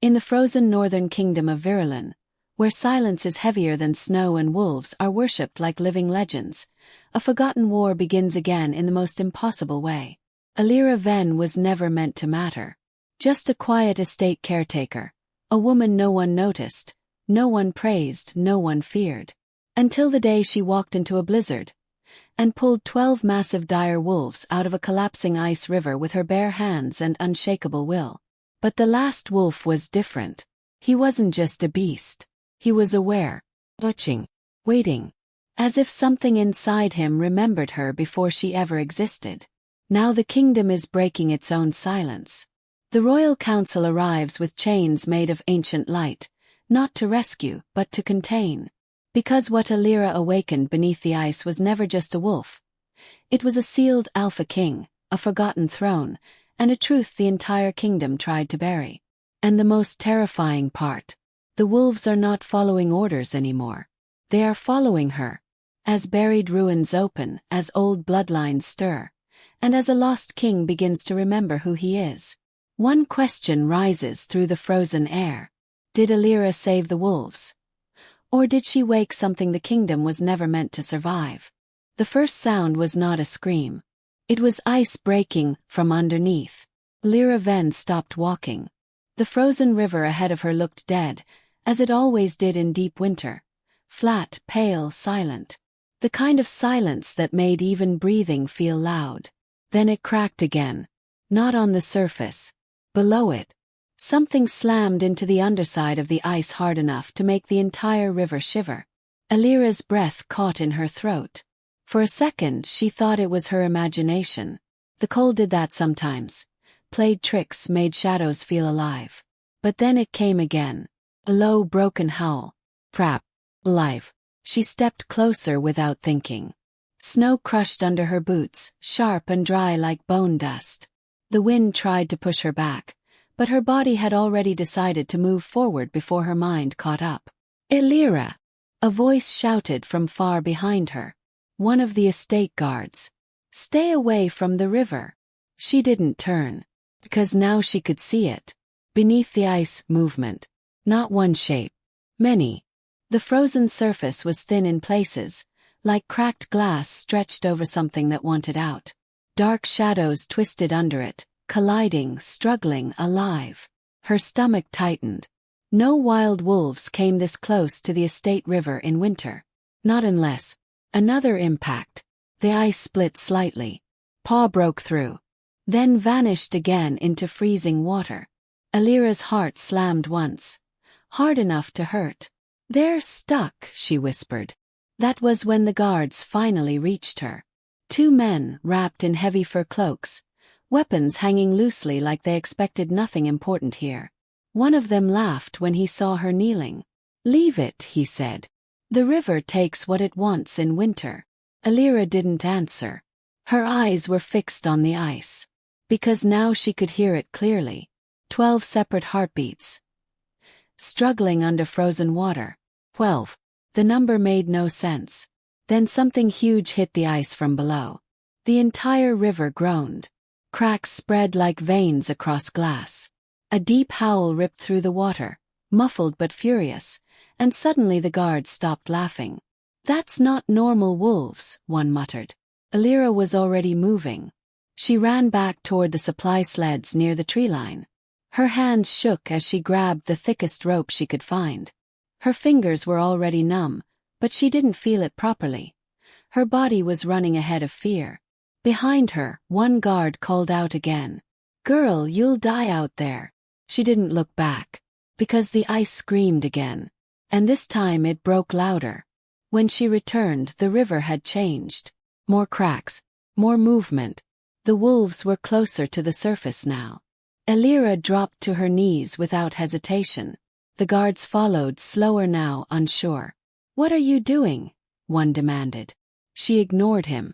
In the frozen northern kingdom of Virelune, where silence is heavier than snow and wolves are worshipped like living legends, a forgotten war begins again in the most impossible way. Elira Venn was never meant to matter. Just a quiet estate caretaker, a woman no one noticed, no one praised, no one feared. Until the day she walked into a blizzard and pulled 12 massive dire wolves out of a collapsing ice river with her bare hands and unshakable will. But the last wolf was different. He wasn't just a beast. He was aware, watching, waiting, as if something inside him remembered her before she ever existed. Now the kingdom is breaking its own silence. The royal council arrives with chains made of ancient light, not to rescue, but to contain. Because what Elira awakened beneath the ice was never just a wolf. It was a sealed alpha king, a forgotten throne, and a truth the entire kingdom tried to bury. And the most terrifying part, the wolves are not following orders anymore. They are following her. As buried ruins open, as old bloodlines stir, and as a lost king begins to remember who he is. One question rises through the frozen air. Did Elira save the wolves? Or did she wake something the kingdom was never meant to survive? The first sound was not a scream. It was ice breaking from underneath. Elira Venn stopped walking. The frozen river ahead of her looked dead, as it always did in deep winter. Flat, pale, silent. The kind of silence that made even breathing feel loud. Then it cracked again. Not on the surface. Below it. Something slammed into the underside of the ice hard enough to make the entire river shiver. Elira's breath caught in her throat. For a second she thought it was her imagination. The cold did that sometimes. Played tricks, made shadows feel alive. But then it came again. A low, broken howl. Trap. Alive. She stepped closer without thinking. Snow crushed under her boots, sharp and dry like bone dust. The wind tried to push her back, but her body had already decided to move forward before her mind caught up. Elira! A voice shouted from far behind her. One of the estate guards. Stay away from the river. She didn't turn. Because now she could see it. Beneath the ice, movement. Not one shape. Many. The frozen surface was thin in places, like cracked glass stretched over something that wanted out. Dark shadows twisted under it, colliding, struggling, alive. Her stomach tightened. No wild wolves came this close to the estate river in winter. Not unless. Another impact. The ice split slightly. Paw broke through. Then vanished again into freezing water. Elira's heart slammed once. Hard enough to hurt. They're stuck, she whispered. That was when the guards finally reached her. 2 men, wrapped in heavy fur cloaks, weapons hanging loosely like they expected nothing important here. One of them laughed when he saw her kneeling. Leave it, he said. The river takes what it wants in winter. Elira didn't answer. Her eyes were fixed on the ice. Because now she could hear it clearly. 12 separate heartbeats. Struggling under frozen water. 12. The number made no sense. Then something huge hit the ice from below. The entire river groaned. Cracks spread like veins across glass. A deep howl ripped through the water, muffled but furious, and suddenly the guards stopped laughing. That's not normal wolves, one muttered. Elira was already moving. She ran back toward the supply sleds near the tree line. Her hands shook as she grabbed the thickest rope she could find. Her fingers were already numb, but she didn't feel it properly. Her body was running ahead of fear. Behind her, one guard called out again. Girl, you'll die out there. She didn't look back. Because the ice screamed again. And this time it broke louder. When she returned, the river had changed. More cracks. More movement. The wolves were closer to the surface now. Elira dropped to her knees without hesitation. The guards followed, slower now, unsure. What are you doing? One demanded. She ignored him.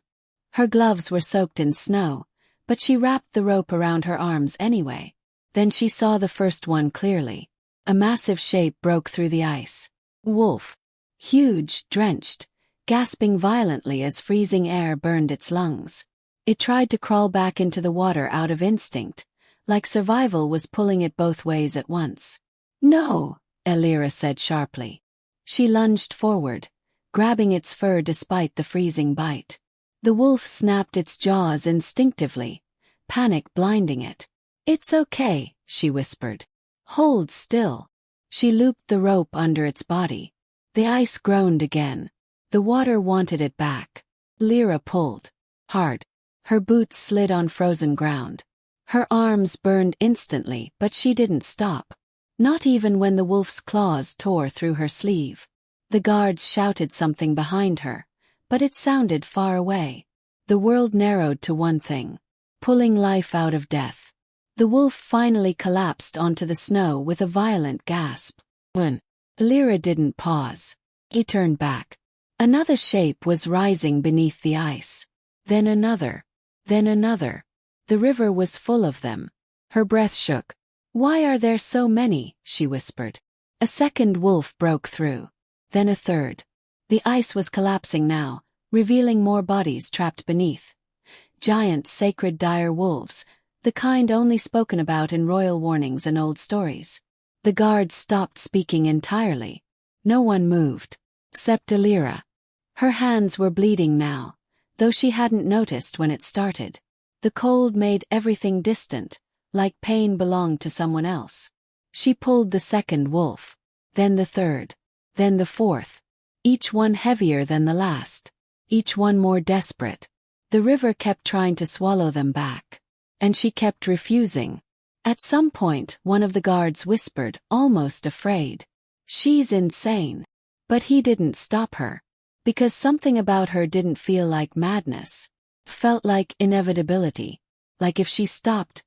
Her gloves were soaked in snow, but she wrapped the rope around her arms anyway. Then she saw the first one clearly. A massive shape broke through the ice. Wolf. Huge, drenched, gasping violently as freezing air burned its lungs. It tried to crawl back into the water out of instinct, like survival was pulling it both ways at once. No, Elira said sharply. She lunged forward, grabbing its fur despite the freezing bite. The wolf snapped its jaws instinctively, panic blinding it. It's okay, she whispered. Hold still. She looped the rope under its body. The ice groaned again. The water wanted it back. Elira pulled. Hard. Her boots slid on frozen ground. Her arms burned instantly, but she didn't stop. Not even when the wolf's claws tore through her sleeve. The guards shouted something behind her, but it sounded far away. The world narrowed to one thing: pulling life out of death. The wolf finally collapsed onto the snow with a violent gasp. When Elira didn't pause, he turned back. Another shape was rising beneath the ice. Then another. Then another. The river was full of them. Her breath shook. Why are there so many? She whispered. A second wolf broke through. Then a third. The ice was collapsing now, revealing more bodies trapped beneath. Giant sacred dire wolves, the kind only spoken about in royal warnings and old stories. The guards stopped speaking entirely. No one moved. Except Elira. Her hands were bleeding now, though she hadn't noticed when it started. The cold made everything distant, like pain belonged to someone else. She pulled the second wolf, then the third, then the fourth, each one heavier than the last, each one more desperate. The river kept trying to swallow them back, and she kept refusing. At some point, one of the guards whispered, almost afraid, "She's insane." But he didn't stop her, because something about her didn't feel like madness. It felt like inevitability, like if she stopped,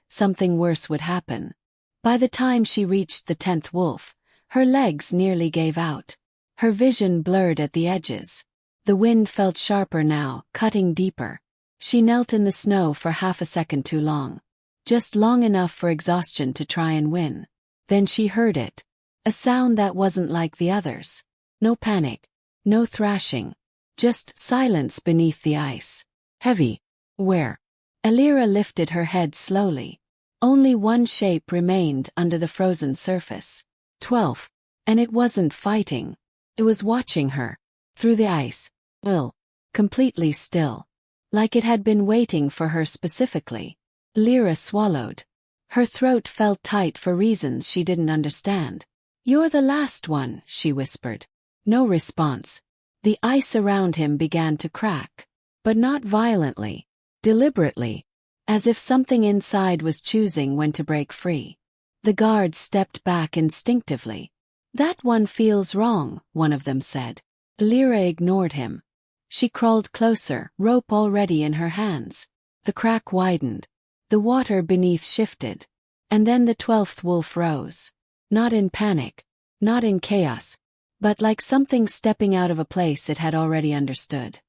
something worse would happen. By the time she reached the 10th wolf, her legs nearly gave out. Her vision blurred at the edges. The wind felt sharper now, cutting deeper. She knelt in the snow for half a second too long. Just long enough for exhaustion to try and win. Then she heard it. A sound that wasn't like the others. No panic. No thrashing. Just silence beneath the ice. Heavy. Where? Elira lifted her head slowly. Only one shape remained under the frozen surface. 12. And it wasn't fighting. It was watching her. Through the ice. Completely still. Like it had been waiting for her specifically. Elira swallowed. Her throat felt tight for reasons she didn't understand. "You're the last one," she whispered. No response. The ice around him began to crack. But not violently. Deliberately. As if something inside was choosing when to break free. The guards stepped back instinctively. "That one feels wrong," one of them said. Elira ignored him. She crawled closer, rope already in her hands. The crack widened. The water beneath shifted. And then the 12th wolf rose. Not in panic. Not in chaos. But like something stepping out of a place it had already understood.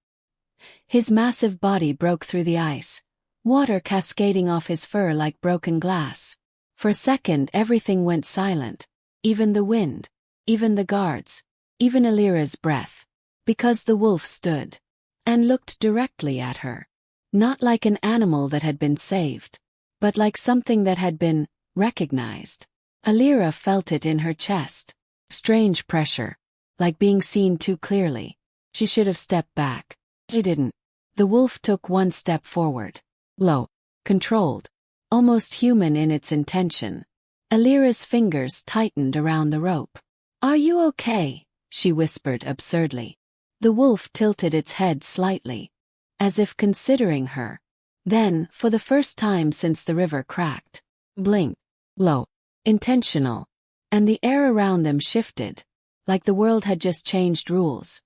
His massive body broke through the ice. Water cascading off his fur like broken glass. For a second everything went silent. Even the wind. Even the guards. Even Elira's breath. Because the wolf stood. And looked directly at her. Not like an animal that had been saved. But like something that had been recognized. Elira felt it in her chest. Strange pressure. Like being seen too clearly. She should have stepped back. She didn't. The wolf took one step forward. Low. Controlled. Almost human in its intention. Elira's fingers tightened around the rope. "Are you okay?" she whispered absurdly. The wolf tilted its head slightly. As if considering her. Then, for the first time since the river cracked. Blink. Low. Intentional. And the air around them shifted. Like the world had just changed rules.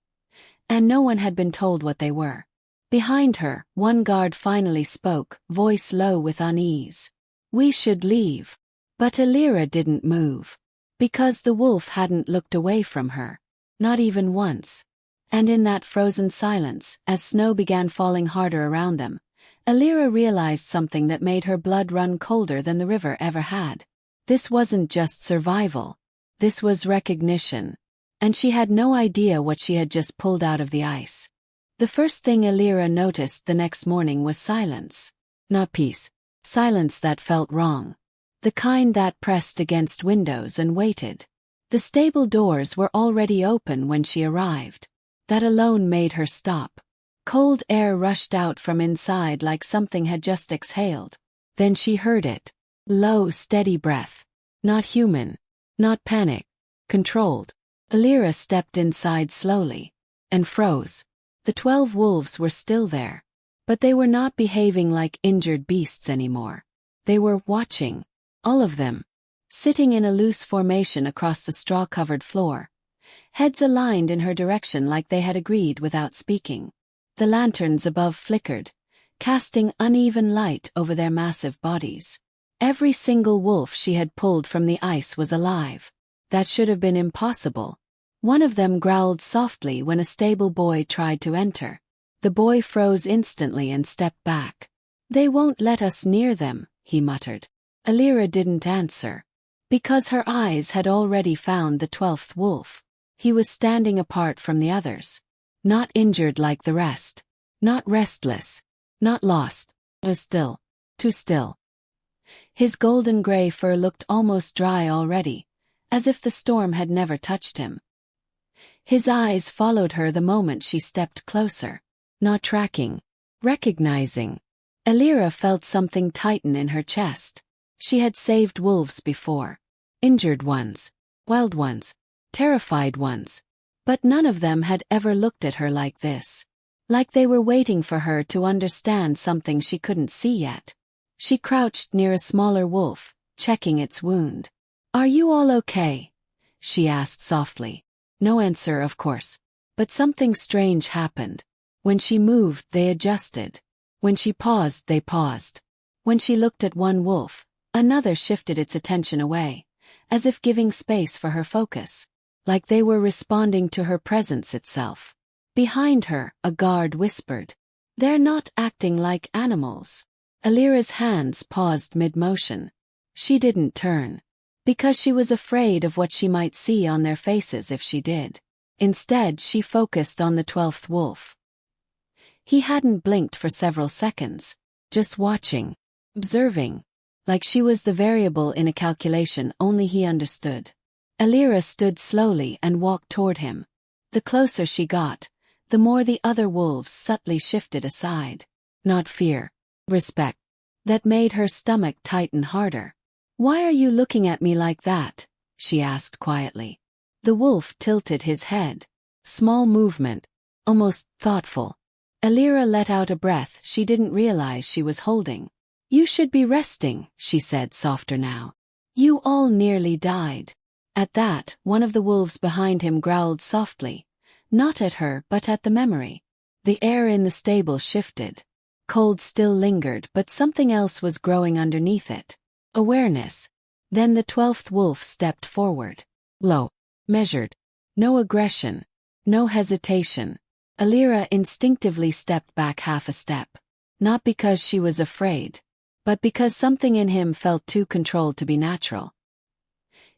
And no one had been told what they were. Behind her, one guard finally spoke, voice low with unease. "We should leave." But Elira didn't move. Because the wolf hadn't looked away from her. Not even once. And in that frozen silence, as snow began falling harder around them, Elira realized something that made her blood run colder than the river ever had. This wasn't just survival. This was recognition. And she had no idea what she had just pulled out of the ice. The first thing Elira noticed the next morning was silence. Not peace. Silence that felt wrong. The kind that pressed against windows and waited. The stable doors were already open when she arrived. That alone made her stop. Cold air rushed out from inside like something had just exhaled. Then she heard it. Low, steady breath. Not human. Not panic. Controlled. Elira stepped inside slowly. And froze. The 12 wolves were still there. But they were not behaving like injured beasts anymore. They were watching. All of them. Sitting in a loose formation across the straw-covered floor. Heads aligned in her direction like they had agreed without speaking. The lanterns above flickered, casting uneven light over their massive bodies. Every single wolf she had pulled from the ice was alive. That should have been impossible. One of them growled softly when a stable boy tried to enter. The boy froze instantly and stepped back. "They won't let us near them," he muttered. Elira didn't answer. Because her eyes had already found the 12th wolf. He was standing apart from the others. Not injured like the rest. Not restless. Not lost. Still. Too still. His golden-gray fur looked almost dry already, as if the storm had never touched him. His eyes followed her the moment she stepped closer. Not tracking. Recognizing. Elira felt something tighten in her chest. She had saved wolves before. Injured ones. Wild ones. Terrified ones. But none of them had ever looked at her like this. Like they were waiting for her to understand something she couldn't see yet. She crouched near a smaller wolf, checking its wound. "Are you all okay?" she asked softly. No answer, of course. But something strange happened. When she moved, they adjusted. When she paused, they paused. When she looked at one wolf, another shifted its attention away, as if giving space for her focus. Like they were responding to her presence itself. Behind her, a guard whispered, "They're not acting like animals." Elira's hands paused mid-motion. She didn't turn. Because she was afraid of what she might see on their faces if she did. Instead, she focused on the 12th wolf. He hadn't blinked for several seconds. Just watching. Observing. Like she was the variable in a calculation only he understood. Elira stood slowly and walked toward him. The closer she got, the more the other wolves subtly shifted aside. Not fear. Respect. That made her stomach tighten harder. "Why are you looking at me like that?" she asked quietly. The wolf tilted his head. Small movement. Almost thoughtful. Elira let out a breath she didn't realize she was holding. "You should be resting," she said softer now. "You all nearly died." At that, one of the wolves behind him growled softly. Not at her but at the memory. The air in the stable shifted. Cold still lingered but something else was growing underneath it. Awareness. Then the 12th wolf stepped forward. Low. Measured. No aggression. No hesitation. Elira instinctively stepped back half a step. Not because she was afraid. But because something in him felt too controlled to be natural.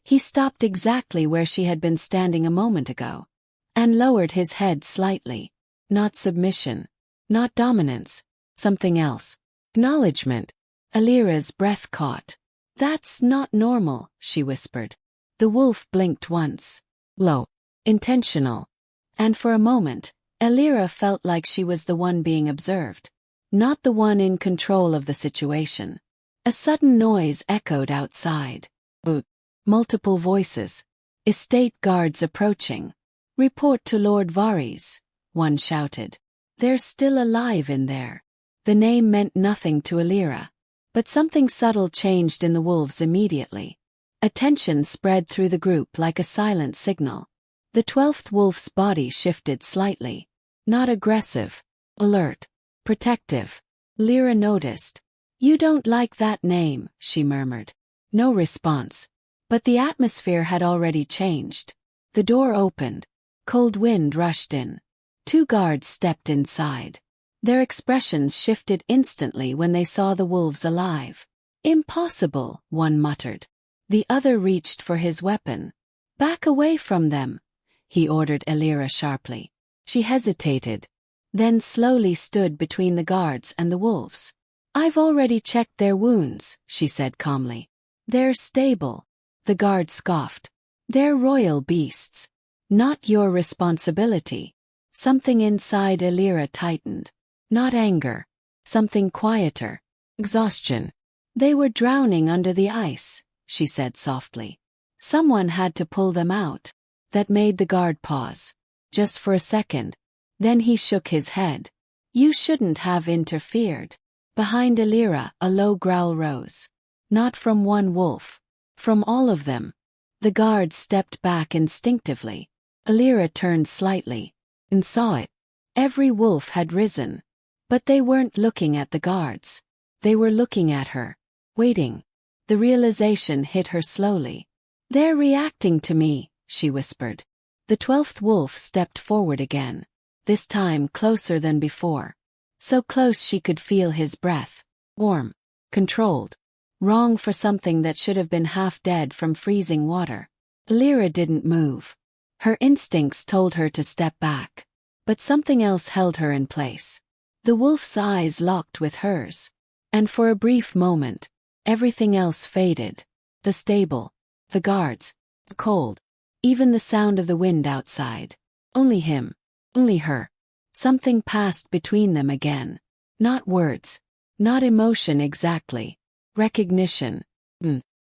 He stopped exactly where she had been standing a moment ago. And lowered his head slightly. Not submission. Not dominance. Something else. Acknowledgement. Elira's breath caught. "That's not normal," she whispered. The wolf blinked once. Low. Intentional. And for a moment, Elira felt like she was the one being observed. Not the one in control of the situation. A sudden noise echoed outside. Multiple voices. Estate guards approaching. "Report to Lord Varys," one shouted. "They're still alive in there." The name meant nothing to Elira. But something subtle changed in the wolves immediately. Attention spread through the group like a silent signal. The 12th wolf's body shifted slightly. Not aggressive. Alert. Protective. Elira noticed. "You don't like that name," she murmured. No response. But the atmosphere had already changed. The door opened. Cold wind rushed in. 2 guards stepped inside. Their expressions shifted instantly when they saw the wolves alive. "Impossible," one muttered. The other reached for his weapon. "Back away from them," he ordered Elira sharply. She hesitated. Then slowly stood between the guards and the wolves. "I've already checked their wounds," she said calmly. They're stable. The guard scoffed. They're royal beasts. Not your responsibility. Something inside Elira tightened. Not anger. Something quieter. Exhaustion. They were drowning under the ice, she said softly. Someone had to pull them out. That made the guard pause. Just for a second. Then he shook his head. You shouldn't have interfered. Behind Elira, a low growl rose. Not from one wolf. From all of them. The guard stepped back instinctively. Elira turned slightly. And saw it. Every wolf had risen. But they weren't looking at the guards. They were looking at her. Waiting. The realization hit her slowly. They're reacting to me, she whispered. The 12th wolf stepped forward again. This time closer than before. So close she could feel his breath. Warm. Controlled. Wrong for something that should have been half dead from freezing water. Elira didn't move. Her instincts told her to step back. But something else held her in place. The wolf's eyes locked with hers. And for a brief moment, everything else faded. The stable. The guards. The cold. Even the sound of the wind outside. Only him. Only her. Something passed between them again. Not words. Not emotion exactly. Recognition.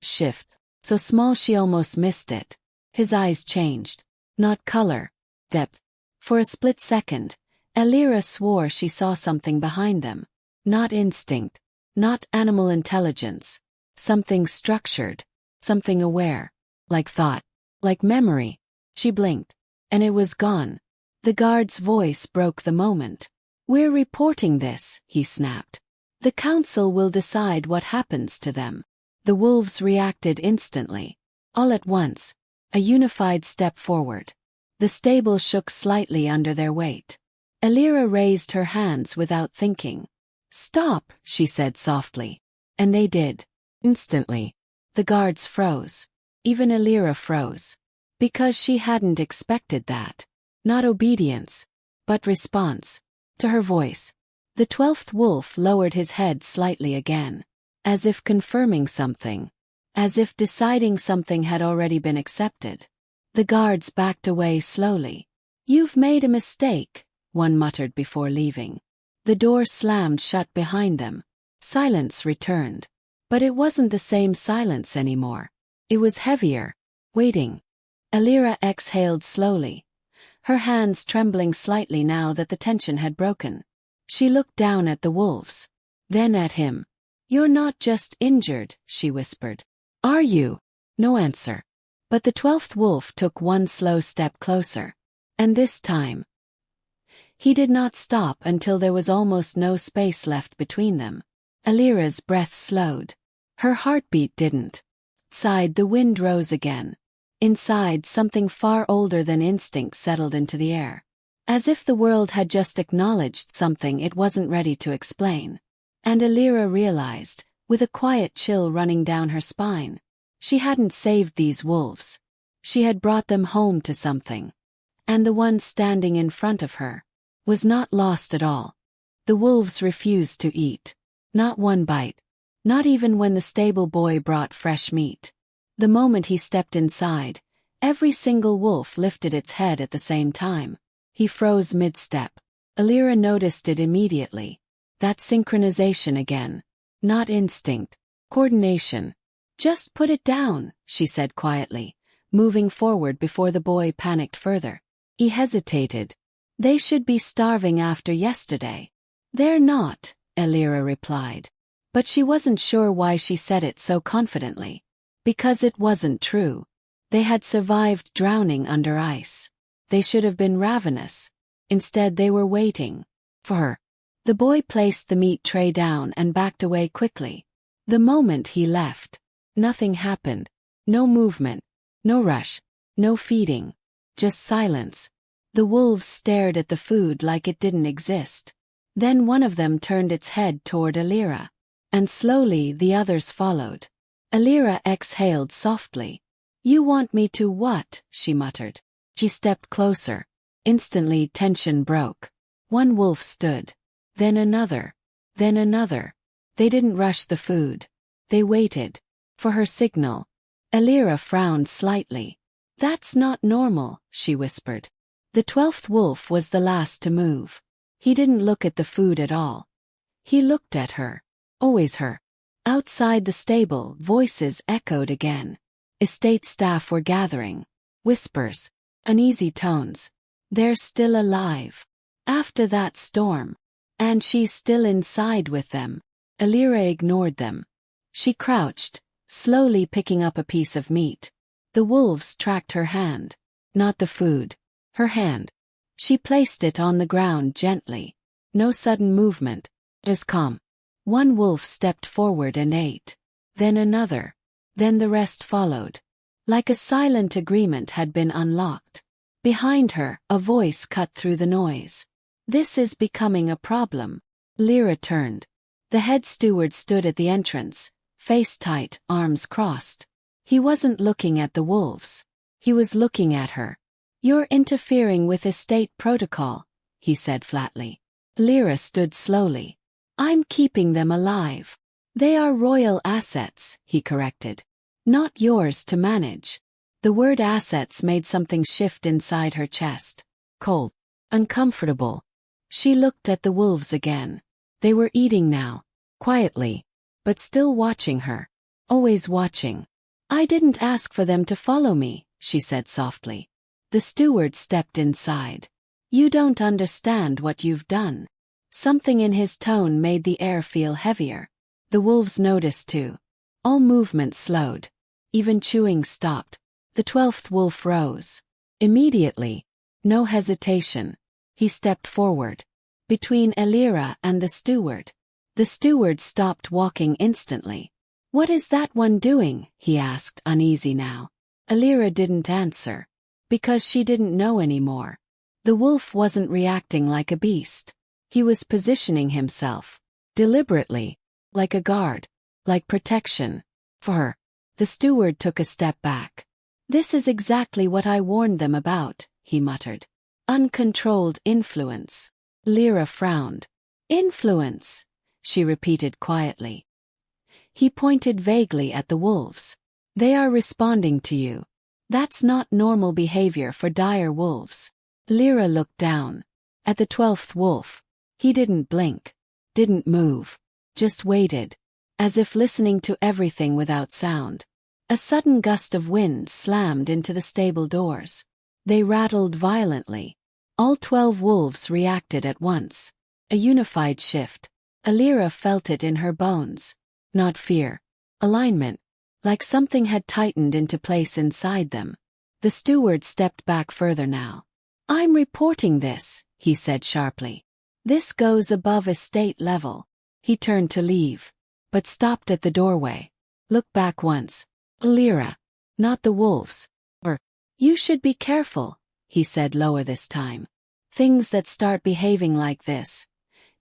Shift. So small she almost missed it. His eyes changed. Not color. Depth. For a split second, Elira swore she saw something behind them. Not instinct. Not animal intelligence. Something structured. Something aware. Like thought. Like memory. She blinked. And it was gone. The guard's voice broke the moment. We're reporting this, he snapped. The council will decide what happens to them. The wolves reacted instantly. All at once. A unified step forward. The stable shook slightly under their weight. Elira raised her hands without thinking. Stop, she said softly. And they did. Instantly. The guards froze. Even Elira froze. Because she hadn't expected that. Not obedience. But response. To her voice. The 12th wolf lowered his head slightly again. As if confirming something. As if deciding something had already been accepted. The guards backed away slowly. You've made a mistake, one muttered before leaving. The door slammed shut behind them. Silence returned. But it wasn't the same silence anymore. It was heavier. Waiting. Elira exhaled slowly. Her hands trembling slightly now that the tension had broken. She looked down at the wolves. Then at him. You're not just injured, she whispered. Are you? No answer. But the 12th wolf took one slow step closer. And this time. He did not stop until there was almost no space left between them. Elira's breath slowed. Her heartbeat didn't. Outside the wind rose again. Inside something far older than instinct settled into the air. As if the world had just acknowledged something it wasn't ready to explain. And Elira realized, with a quiet chill running down her spine. She hadn't saved these wolves. She had brought them home to something. And the one standing in front of her was not lost at all. The wolves refused to eat. Not one bite. Not even when the stable boy brought fresh meat. The moment he stepped inside, every single wolf lifted its head at the same time. He froze mid-step. Elira noticed it immediately. That synchronization again. Not instinct. Coordination. Just put it down, she said quietly, moving forward before the boy panicked further. He hesitated. They should be starving after yesterday. They're not, Elira replied. But she wasn't sure why she said it so confidently. Because it wasn't true. They had survived drowning under ice. They should have been ravenous. Instead they were waiting. For her. The boy placed the meat tray down and backed away quickly. The moment he left, nothing happened. No movement. No rush. No feeding. Just silence. The wolves stared at the food like it didn't exist. Then one of them turned its head toward Elira. And slowly the others followed. Elira exhaled softly. You want me to what? She muttered. She stepped closer. Instantly tension broke. One wolf stood. Then another. Then another. They didn't rush the food. They waited. For her signal. Elira frowned slightly. That's not normal, she whispered. The 12th wolf was the last to move. He didn't look at the food at all. He looked at her. Always her. Outside the stable, voices echoed again. Estate staff were gathering. Whispers. Uneasy tones. They're still alive. After that storm. And she's still inside with them. Elira ignored them. She crouched, slowly picking up a piece of meat. The wolves tracked her hand. Not the food. Her hand. She placed it on the ground gently. No sudden movement. As calm. One wolf stepped forward and ate. Then another. Then the rest followed. Like a silent agreement had been unlocked. Behind her, a voice cut through the noise. This is becoming a problem. Elira turned. The head steward stood at the entrance, face tight, arms crossed. He wasn't looking at the wolves. He was looking at her. You're interfering with estate protocol, he said flatly. Elira stood slowly. I'm keeping them alive. They are royal assets, he corrected. Not yours to manage. The word assets made something shift inside her chest. Cold. Uncomfortable. She looked at the wolves again. They were eating now. Quietly. But still watching her. Always watching. I didn't ask for them to follow me, she said softly. The steward stepped inside. You don't understand what you've done. Something in his tone made the air feel heavier. The wolves noticed too. All movement slowed. Even chewing stopped. The 12th wolf rose. Immediately. No hesitation. He stepped forward. Between Elira and the steward. The steward stopped walking instantly. What is that one doing? He asked, uneasy now. Elira didn't answer. Because she didn't know anymore. The wolf wasn't reacting like a beast. He was positioning himself. Deliberately. Like a guard. Like protection. For her. The steward took a step back. This is exactly what I warned them about, he muttered. Uncontrolled influence. Elira frowned. Influence, she repeated quietly. He pointed vaguely at the wolves. They are responding to you. That's not normal behavior for dire wolves. Elira looked down. At the 12th wolf. He didn't blink. Didn't move. Just waited. As if listening to everything without sound. A sudden gust of wind slammed into the stable doors. They rattled violently. All 12 wolves reacted at once. A unified shift. Elira felt it in her bones. Not fear. Alignment. Like something had tightened into place inside them. The steward stepped back further now. I'm reporting this, he said sharply. This goes above estate level. He turned to leave. But stopped at the doorway. Looked back once. Elira. Not the wolves. You should be careful, he said lower this time. Things that start behaving like this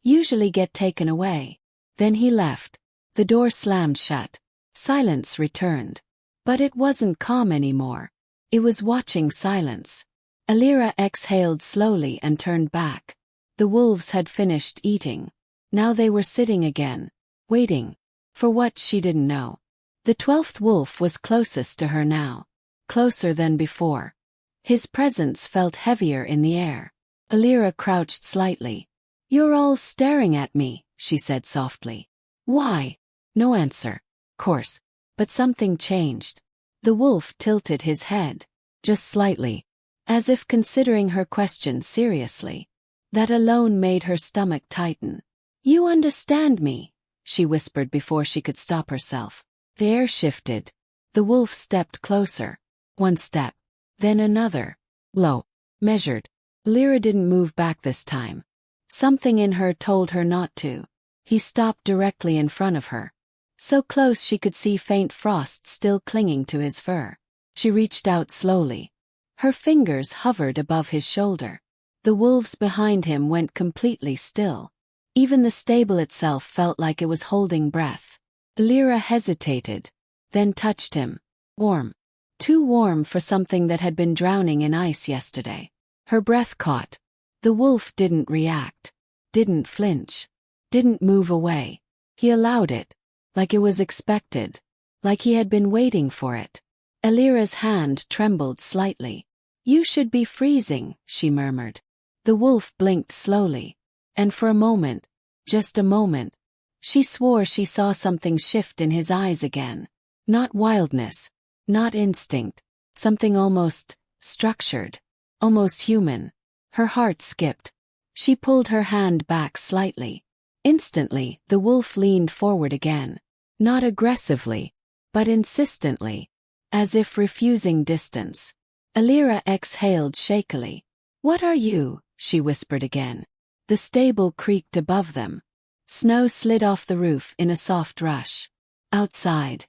usually get taken away. Then he left. The door slammed shut. Silence returned. But it wasn't calm anymore. It was watching silence. Elira exhaled slowly and turned back. The wolves had finished eating. Now they were sitting again. Waiting. For what she didn't know. The 12th wolf was closest to her now. Closer than before. His presence felt heavier in the air. Elira crouched slightly. You're all staring at me, she said softly. Why? No answer. Course. But something changed. The wolf tilted his head. Just slightly. As if considering her question seriously. That alone made her stomach tighten. You understand me, she whispered before she could stop herself. The air shifted. The wolf stepped closer. One step. Then another. Low. Measured. Elira didn't move back this time. Something in her told her not to. He stopped directly in front of her. So close she could see faint frost still clinging to his fur. She reached out slowly. Her fingers hovered above his shoulder. The wolves behind him went completely still. Even the stable itself felt like it was holding breath. Elira hesitated. Then touched him. Warm. Too warm for something that had been drowning in ice yesterday. Her breath caught. The wolf didn't react. Didn't flinch. Didn't move away. He allowed it. Like it was expected. like he had been waiting for it. Elira's hand trembled slightly. "You should be freezing," she murmured. The wolf blinked slowly. And for a moment, just a moment, she swore she saw something shift in his eyes again. Not wildness, not instinct, something almost structured, almost human. Her heart skipped. She pulled her hand back slightly. Instantly, the wolf leaned forward again. Not aggressively, but insistently, as if refusing distance. Elira exhaled shakily. "What are you?" she whispered again. The stable creaked above them. Snow slid off the roof in a soft rush. Outside,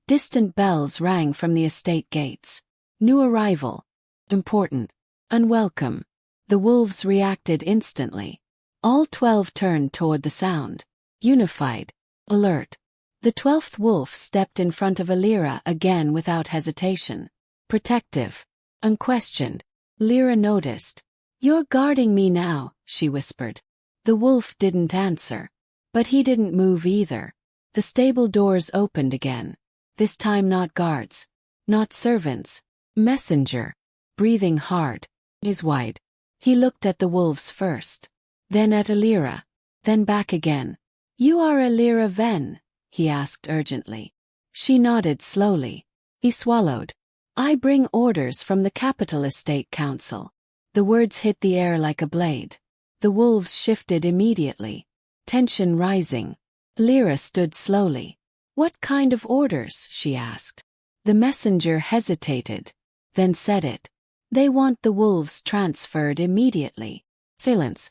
distant bells rang from the estate gates. New arrival. Important. Unwelcome. The wolves reacted instantly. All 12 turned toward the sound. Unified. Alert. The 12th wolf stepped in front of Elira again without hesitation. Protective. Unquestioned. Elira noticed. "You're guarding me now," she whispered. The wolf didn't answer. But he didn't move either. The stable doors opened again. This time not guards. Not servants. Messenger. Breathing hard. Eyes wide. He looked at the wolves first. Then at Elira. Then back again. "You are Elira Venn?" he asked urgently. She nodded slowly. He swallowed. "I bring orders from the Capital Estate Council." The words hit the air like a blade. The wolves shifted immediately. Tension rising. Elira stood slowly. "What kind of orders?" she asked. The messenger hesitated, then said it. "They want the wolves transferred immediately." Silence.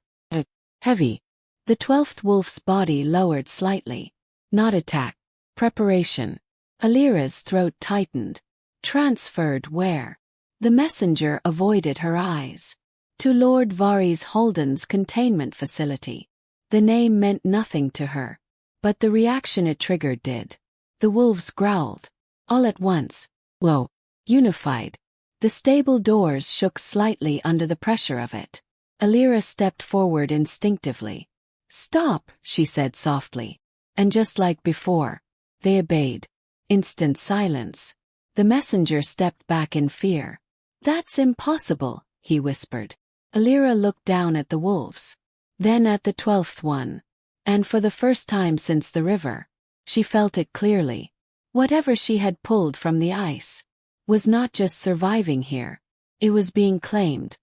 Heavy. The 12th wolf's body lowered slightly. Not attack. Preparation. Elira's throat tightened. Transferred where? The messenger avoided her eyes. To Lord Vari's Holden's containment facility. The name meant nothing to her. But the reaction it triggered did. The wolves growled. All at once. Whoa. Unified. The stable doors shook slightly under the pressure of it. Elira stepped forward instinctively. "Stop," she said softly. And just like before, they obeyed. Instant silence. The messenger stepped back in fear. "That's impossible," he whispered. Elira looked down at the wolves. Then at the 12th one. And for the first time since the river, she felt it clearly. Whatever she had pulled from the ice was not just surviving here. It was being claimed.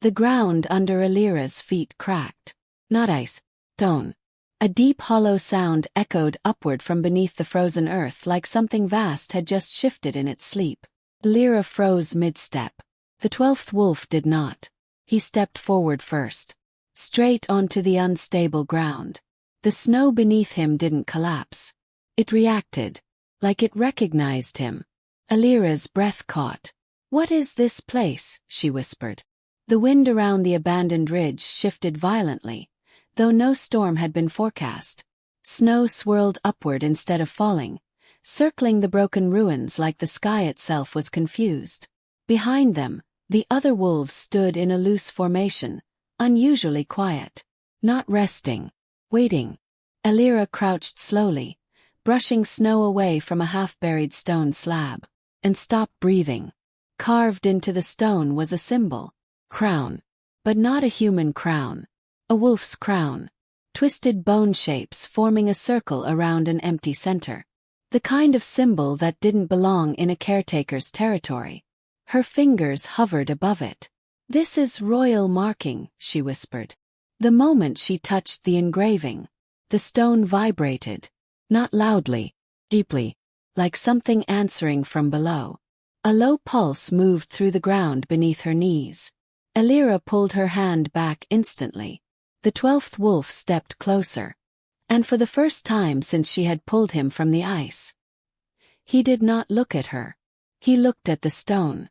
The ground under Elira's feet cracked. Not ice. Stone. A deep hollow sound echoed upward from beneath the frozen earth like something vast had just shifted in its sleep. Elira froze mid-step. The 12th wolf did not. He stepped forward first. Straight onto the unstable ground. The snow beneath him didn't collapse. It reacted. Like it recognized him. Elira's breath caught. "What is this place?" she whispered. The wind around the abandoned ridge shifted violently, though no storm had been forecast. Snow swirled upward instead of falling, circling the broken ruins like the sky itself was confused. Behind them, the other wolves stood in a loose formation, unusually quiet. Not resting. Waiting. Elira crouched slowly, brushing snow away from a half-buried stone slab, and stopped breathing. Carved into the stone was a symbol. Crown. But not a human crown. A wolf's crown. Twisted bone shapes forming a circle around an empty center. The kind of symbol that didn't belong in a caretaker's territory. Her fingers hovered above it. "This is royal marking," she whispered. The moment she touched the engraving, the stone vibrated. Not loudly, deeply, like something answering from below. A low pulse moved through the ground beneath her knees. Elira pulled her hand back instantly. The 12th wolf stepped closer. And for the first time since she had pulled him from the ice, he did not look at her. He looked at the stone.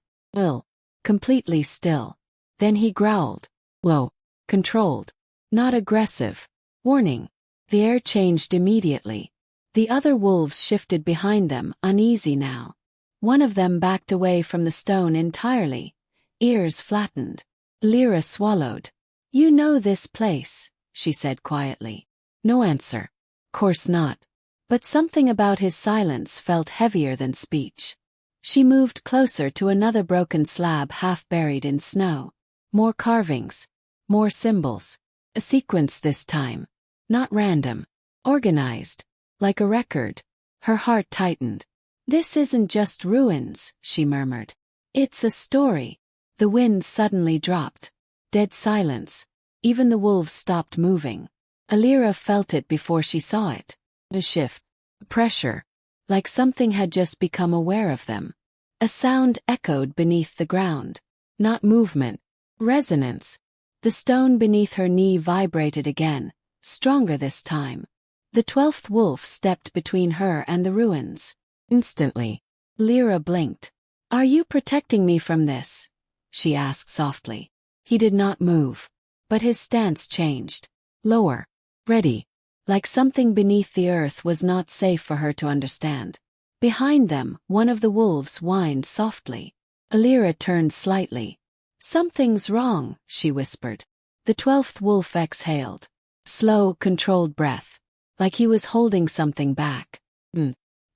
Completely still. Then he growled. Low. Controlled. Not aggressive. Warning. The air changed immediately. The other wolves shifted behind them, uneasy now. One of them backed away from the stone entirely. Ears flattened. Elira swallowed. "You know this place," she said quietly. No answer. "Course not." But something about his silence felt heavier than speech. She moved closer to another broken slab half buried in snow. More carvings. More symbols. A sequence this time. Not random. Organized. Like a record. Her heart tightened. This isn't just ruins, she murmured. It's a story. The wind suddenly dropped. Dead silence. Even the wolves stopped moving. Elira felt it before she saw it. A shift. A pressure. Like something had just become aware of them. A sound echoed beneath the ground. Not movement. Resonance. The stone beneath her knee vibrated again, stronger this time. The 12th wolf stepped between her and the ruins. Instantly. Elira blinked. Are you protecting me from this? She asked softly. He did not move. But his stance changed. Lower. Ready. Like something beneath the earth was not safe for her to understand. Behind them, one of the wolves whined softly. Elira turned slightly. Something's wrong, she whispered. The 12th wolf exhaled. Slow, controlled breath. Like he was holding something back.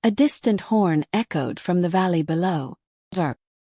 A distant horn echoed from the valley below.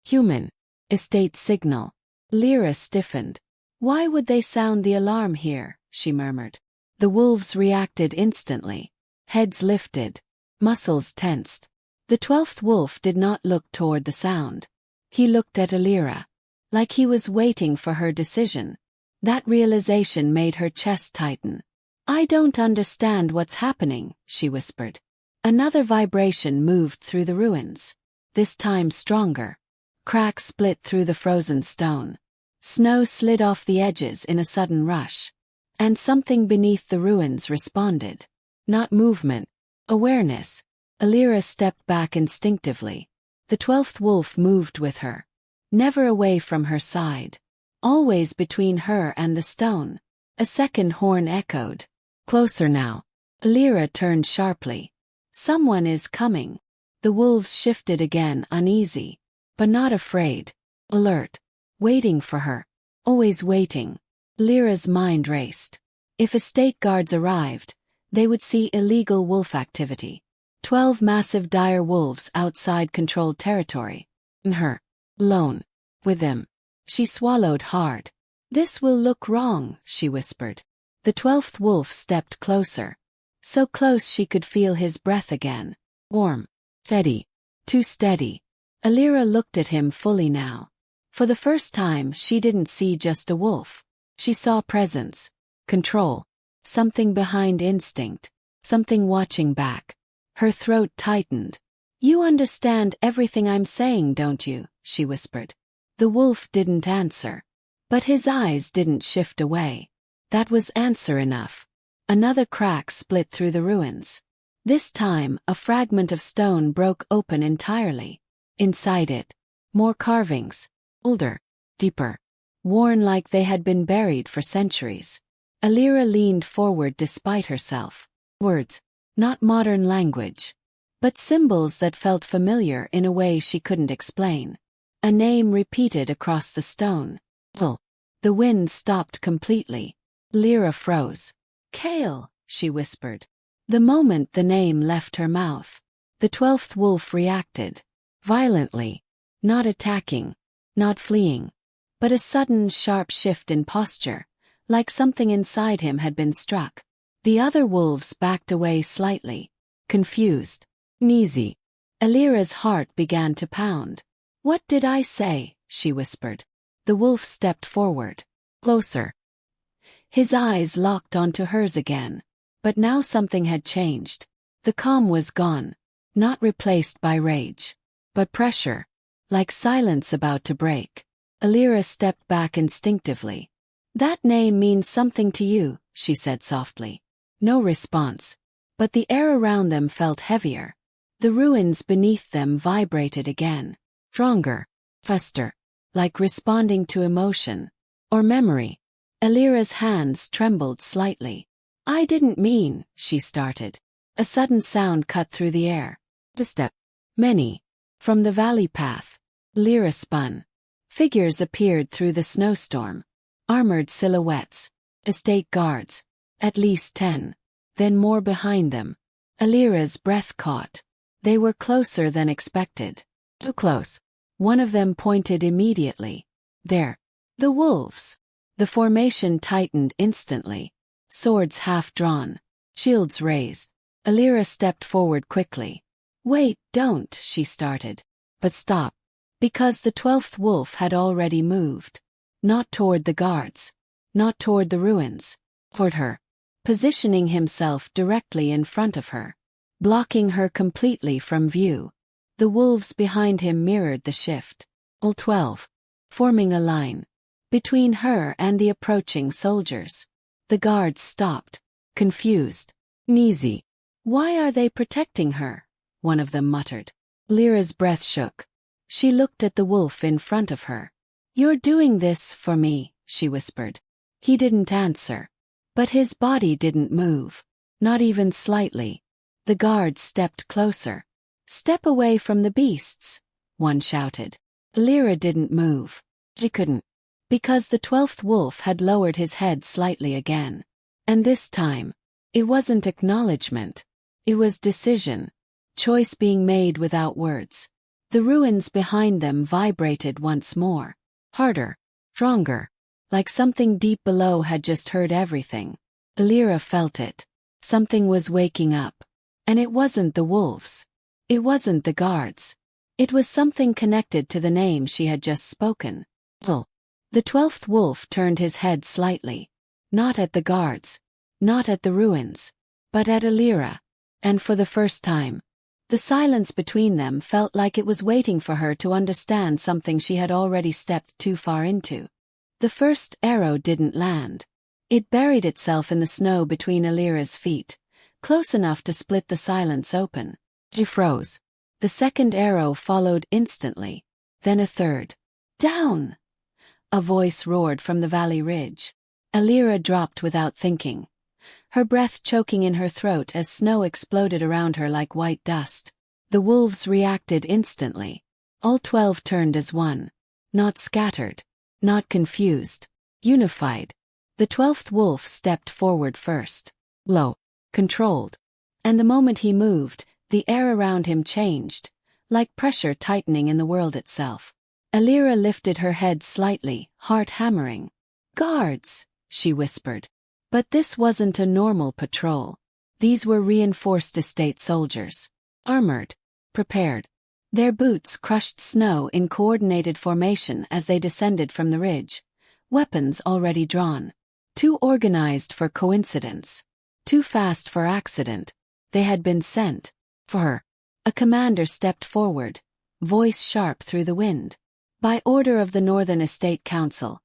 Human. Estate signal. Elira stiffened. Why would they sound the alarm here? She murmured. The wolves reacted instantly. Heads lifted. Muscles tensed. The 12th wolf did not look toward the sound. He looked at Elira. Like he was waiting for her decision. That realization made her chest tighten. I don't understand what's happening, she whispered. Another vibration moved through the ruins. This time stronger. Cracks split through the frozen stone. Snow slid off the edges in a sudden rush. And something beneath the ruins responded. Not movement. Awareness. Elira stepped back instinctively. The 12th wolf moved with her. Never away from her side. Always between her and the stone. A second horn echoed. Closer now. Elira turned sharply. Someone is coming. The wolves shifted again, uneasy. But not afraid. Alert. Waiting for her. Always waiting. Elira's mind raced. If estate guards arrived, they would see illegal wolf activity. 12 massive dire wolves outside controlled territory. And her. Alone. With them. She swallowed hard. This will look wrong, she whispered. The 12th wolf stepped closer. So close she could feel his breath again. Warm. Steady. Too steady. Elira looked at him fully now. For the first time she didn't see just a wolf. She saw presence. Control. Something behind instinct. Something watching back. Her throat tightened. You understand everything I'm saying, don't you? She whispered. The wolf didn't answer. But his eyes didn't shift away. That was answer enough. Another crack split through the ruins. This time, a fragment of stone broke open entirely. Inside it, more carvings. Older. Deeper. Worn like they had been buried for centuries. Elira leaned forward despite herself. Words. Not modern language. But symbols that felt familiar in a way she couldn't explain. A name repeated across the stone. Oh. The wind stopped completely. Elira froze. Kael, she whispered. The moment the name left her mouth, the 12th wolf reacted. Violently. Not attacking. Not fleeing. But a sudden sharp shift in posture, like something inside him had been struck. The other wolves backed away slightly. Confused. Uneasy. Elira's heart began to pound. What did I say? She whispered. The wolf stepped forward. Closer. His eyes locked onto hers again. But now something had changed. The calm was gone. Not replaced by rage. But pressure. Like silence about to break. Elira stepped back instinctively. That name means something to you, she said softly. No response. But the air around them felt heavier. The ruins beneath them vibrated again. Stronger. Faster. Like responding to emotion. Or memory. Elira's hands trembled slightly. I didn't mean, she started. A sudden sound cut through the air. A step. Many. From the valley path. Elira spun. Figures appeared through the snowstorm. Armored silhouettes. Estate guards. At least 10. Then more behind them. Elira's breath caught. They were closer than expected. Too close. One of them pointed immediately. There. The wolves. The formation tightened instantly. Swords half drawn. Shields raised. Elira stepped forward quickly. Wait, don't, she started. But stop. Because the 12th wolf had already moved. Not toward the guards. Not toward the ruins. Toward her. Positioning himself directly in front of her. Blocking her completely from view. The wolves behind him mirrored the shift. All 12. Forming a line. Between her and the approaching soldiers. The guards stopped. Confused. Easy. Why are they protecting her? One of them muttered. Elira's breath shook. She looked at the wolf in front of her. You're doing this for me, she whispered. He didn't answer. But his body didn't move. Not even slightly. The guards stepped closer. Step away from the beasts, one shouted. Elira didn't move. She couldn't. Because the 12th wolf had lowered his head slightly again. And this time, it wasn't acknowledgement. It was decision. Choice being made without words. The ruins behind them vibrated once more. Harder. Stronger. Like something deep below had just heard everything. Elira felt it. Something was waking up. And it wasn't the wolves. It wasn't the guards. It was something connected to the name she had just spoken. Oh. The 12th wolf turned his head slightly. Not at the guards. Not at the ruins. But at Elira. And for the first time, the silence between them felt like it was waiting for her to understand something she had already stepped too far into. The first arrow didn't land. It buried itself in the snow between Elira's feet, close enough to split the silence open. She froze. The second arrow followed instantly. Then a third. Down! A voice roared from the valley ridge. Elira dropped without thinking. Her breath choking in her throat as snow exploded around her like white dust. The wolves reacted instantly. All 12 turned as one. Not scattered. Not confused. Unified. The 12th wolf stepped forward first. Low. Controlled. And the moment he moved, the air around him changed. Like pressure tightening in the world itself. Elira lifted her head slightly, heart hammering. Guards, she whispered. But this wasn't a normal patrol. These were reinforced estate soldiers. Armored. Prepared. Their boots crushed snow in coordinated formation as they descended from the ridge. Weapons already drawn. Too organized for coincidence. Too fast for accident. They had been sent. For her. A commander stepped forward. Voice sharp through the wind. By order of the Northern Estate Council.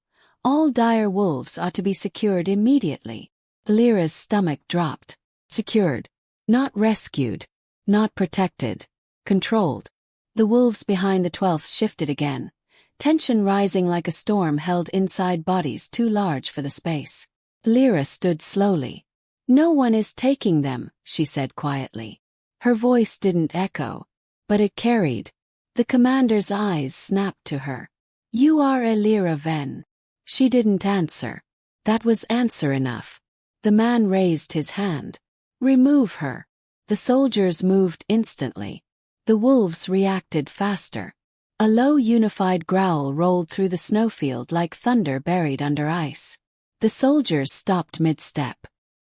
All dire wolves ought to be secured immediately. Elira's stomach dropped. Secured. Not rescued. Not protected. Controlled. The wolves behind the 12th shifted again. Tension rising like a storm held inside bodies too large for the space. Elira stood slowly. No one is taking them, she said quietly. Her voice didn't echo. But it carried. The commander's eyes snapped to her. You are Elira Venn. She didn't answer. That was answer enough. The man raised his hand. Remove her. The soldiers moved instantly. The wolves reacted faster. A low unified growl rolled through the snowfield like thunder buried under ice. The soldiers stopped mid-step.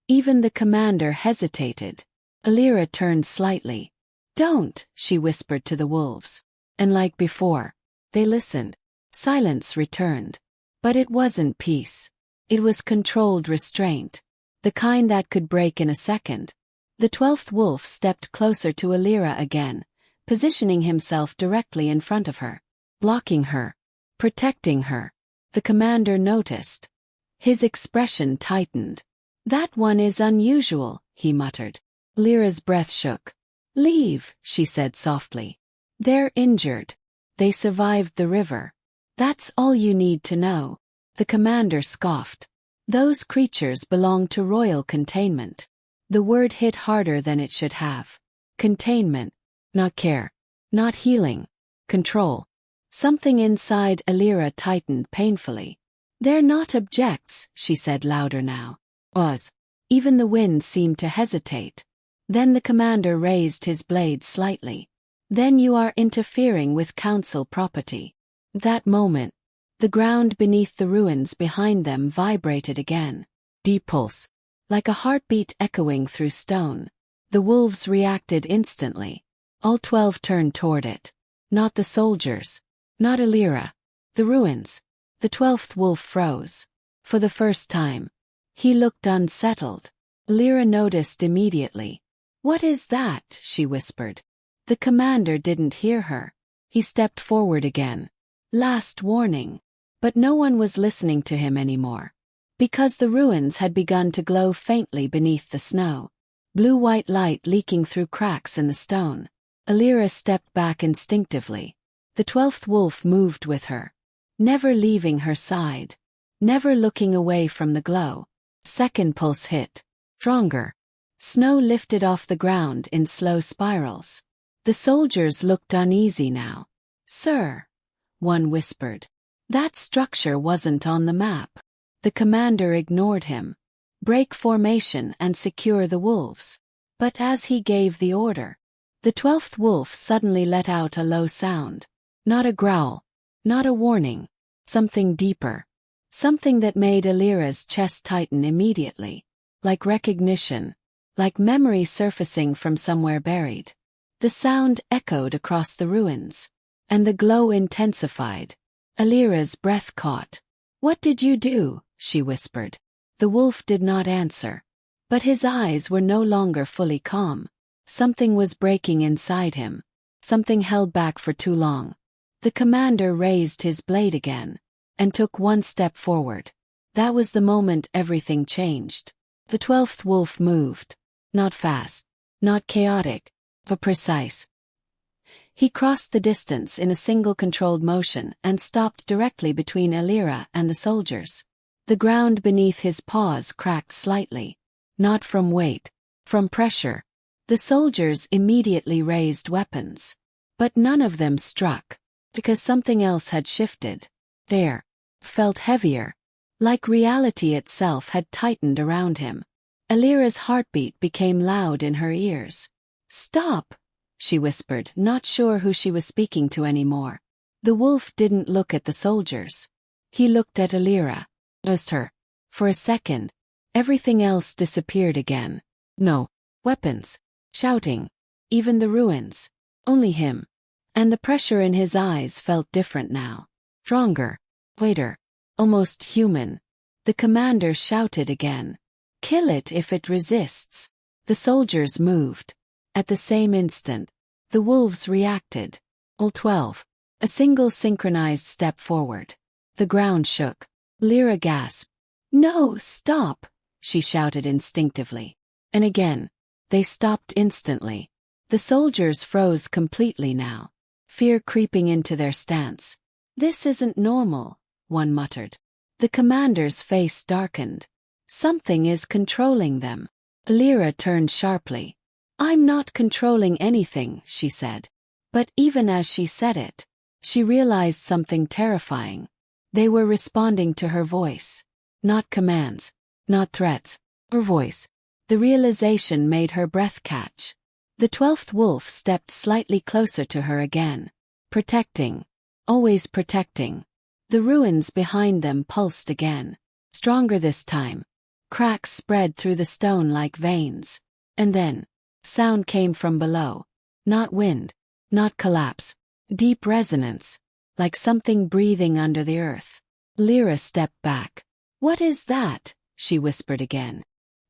Even the commander hesitated. Elira turned slightly. Don't, she whispered to the wolves. And like before, they listened. Silence returned. But it wasn't peace. It was controlled restraint. The kind that could break in a second. The 12th wolf stepped closer to Elira again, positioning himself directly in front of her. Blocking her. Protecting her. The commander noticed. His expression tightened. That one is unusual, he muttered. Elira's breath shook. Leave, she said softly. They're injured. They survived the river. That's all you need to know. The commander scoffed. Those creatures belong to royal containment. The word hit harder than it should have. Containment. Not care. Not healing. Control. Something inside Elira tightened painfully. They're not objects, she said louder now. Was. Even the wind seemed to hesitate. Then the commander raised his blade slightly. Then you are interfering with council property. That moment, the ground beneath the ruins behind them vibrated again. Deep pulse, like a heartbeat echoing through stone. The wolves reacted instantly. All 12 turned toward it. Not the soldiers. Not Elira. The ruins. The 12th wolf froze. For the first time. He looked unsettled. Elira noticed immediately. "What is that?" she whispered. The commander didn't hear her. He stepped forward again. Last warning. But no one was listening to him anymore. Because the ruins had begun to glow faintly beneath the snow. Blue-white light leaking through cracks in the stone. Elira stepped back instinctively. The 12th wolf moved with her. Never leaving her side. Never looking away from the glow. Second pulse hit. Stronger. Snow lifted off the ground in slow spirals. The soldiers looked uneasy now. "Sir," one whispered. "That structure wasn't on the map." The commander ignored him. "Break formation and secure the wolves." But as he gave the order, the 12th wolf suddenly let out a low sound. Not a growl. Not a warning. Something deeper. Something that made Elira's chest tighten immediately. Like recognition. Like memory surfacing from somewhere buried. The sound echoed across the ruins. And the glow intensified. Elira's breath caught. "What did you do?" she whispered. The wolf did not answer. But his eyes were no longer fully calm. Something was breaking inside him. Something held back for too long. The commander raised his blade again. And took one step forward. That was the moment everything changed. The 12th wolf moved. Not fast. Not chaotic. But precise. He crossed the distance in a single controlled motion and stopped directly between Elira and the soldiers. The ground beneath his paws cracked slightly. Not from weight. From pressure. The soldiers immediately raised weapons. But none of them struck. Because something else had shifted. Air. Felt heavier. Like reality itself had tightened around him. Elira's heartbeat became loud in her ears. "Stop!" she whispered, not sure who she was speaking to anymore. The wolf didn't look at the soldiers. He looked at Elira. Just her. For a second, everything else disappeared again. No weapons. Shouting. Even the ruins. Only him. And the pressure in his eyes felt different now. Stronger. Later. Almost human. The commander shouted again. "Kill it if it resists." The soldiers moved. At the same instant, the wolves reacted. All 12. A single synchronized step forward. The ground shook. Elira gasped. "No, stop!" she shouted instinctively. And again. They stopped instantly. The soldiers froze completely now. Fear creeping into their stance. "This isn't normal," one muttered. The commander's face darkened. Something is controlling them. Elira turned sharply. "I'm not controlling anything," she said. But even as she said it, she realized something terrifying. They were responding to her voice. Not commands. Not threats. Her voice. The realization made her breath catch. The 12th wolf stepped slightly closer to her again. Protecting. Always protecting. The ruins behind them pulsed again. Stronger this time. Cracks spread through the stone like veins. And then, sound came from below. Not wind. Not collapse. Deep resonance. Like something breathing under the earth. Elira stepped back. "What is that?" she whispered again.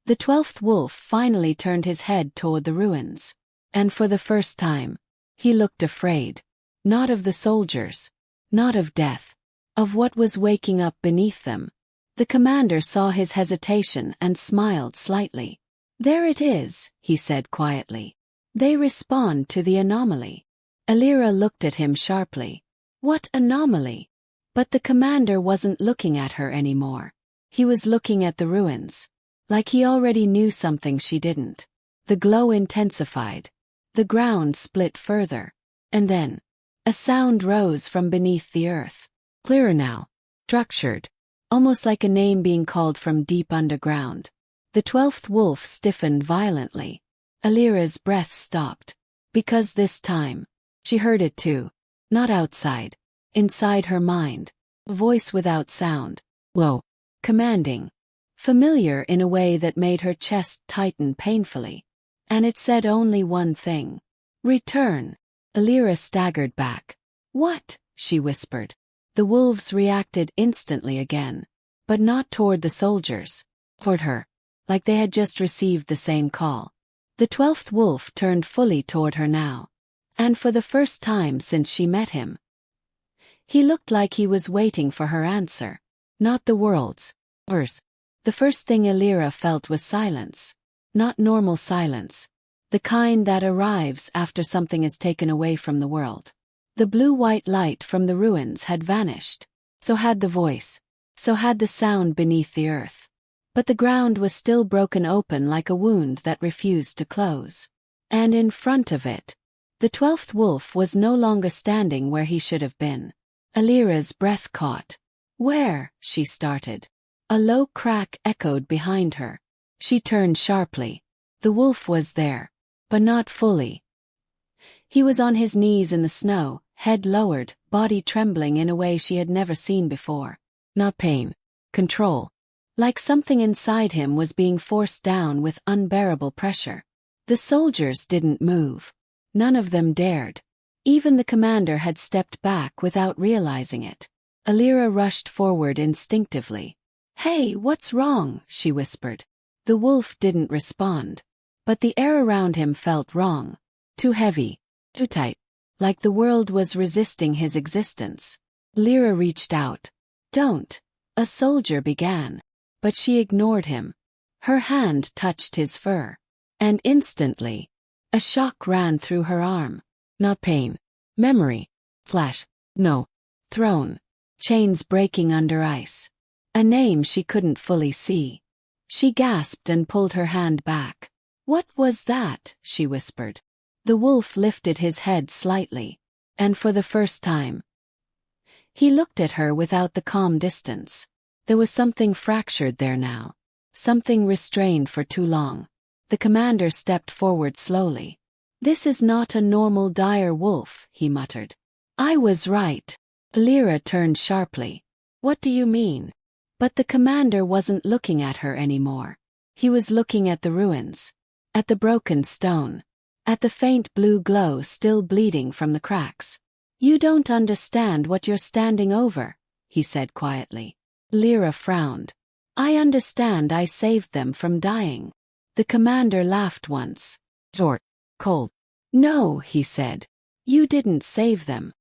The 12th wolf finally turned his head toward the ruins. And for the first time, he looked afraid. Not of the soldiers. Not of death. Of what was waking up beneath them. The commander saw his hesitation and smiled slightly. "There it is," he said quietly. "They respond to the anomaly." Elira looked at him sharply. "What anomaly?" But the commander wasn't looking at her anymore. He was looking at the ruins. Like he already knew something she didn't. The glow intensified. The ground split further. And then, a sound rose from beneath the earth. Clearer now. Structured. Almost like a name being called from deep underground. The 12th wolf stiffened violently. Elira's breath stopped. Because this time, she heard it too. Not outside. Inside her mind. A voice without sound. Low. Commanding. Familiar in a way that made her chest tighten painfully. And it said only one thing. Return. Elira staggered back. What? She whispered. The wolves reacted instantly again. But not toward the soldiers. Toward her. Like they had just received the same call. The 12th wolf turned fully toward her now. And for the first time since she met him. He looked like he was waiting for her answer. Not the world's. Hers. The first thing Elira felt was silence. Not normal silence. The kind that arrives after something is taken away from the world. The blue-white light from the ruins had vanished. So had the voice. So had the sound beneath the earth. But the ground was still broken open like a wound that refused to close. And in front of it, the 12th wolf was no longer standing where he should have been. Elira's breath caught. Where? She started. A low crack echoed behind her. She turned sharply. The wolf was there. But not fully. He was on his knees in the snow, head lowered, body trembling in a way she had never seen before. Not pain. Control. Like something inside him was being forced down with unbearable pressure. The soldiers didn't move. None of them dared. Even the commander had stepped back without realizing it. Elira rushed forward instinctively. Hey, what's wrong? She whispered. The wolf didn't respond. But the air around him felt wrong. Too heavy. Too tight. Like the world was resisting his existence. Elira reached out. Don't. A soldier began. But she ignored him. Her hand touched his fur. And instantly, a shock ran through her arm. Not pain. Memory. Flash. No. Throne. Chains breaking under ice. A name she couldn't fully see. She gasped and pulled her hand back. What was that? She whispered. The wolf lifted his head slightly. And for the first time, he looked at her without the calm distance. There was something fractured there now. Something restrained for too long. The commander stepped forward slowly. This is not a normal dire wolf, he muttered. I was right. Elira turned sharply. What do you mean? But the commander wasn't looking at her anymore. He was looking at the ruins. At the broken stone. At the faint blue glow still bleeding from the cracks. You don't understand what you're standing over, he said quietly. Elira frowned. I understand I saved them from dying. The commander laughed once. Short. Cold. No, he said. You didn't save them.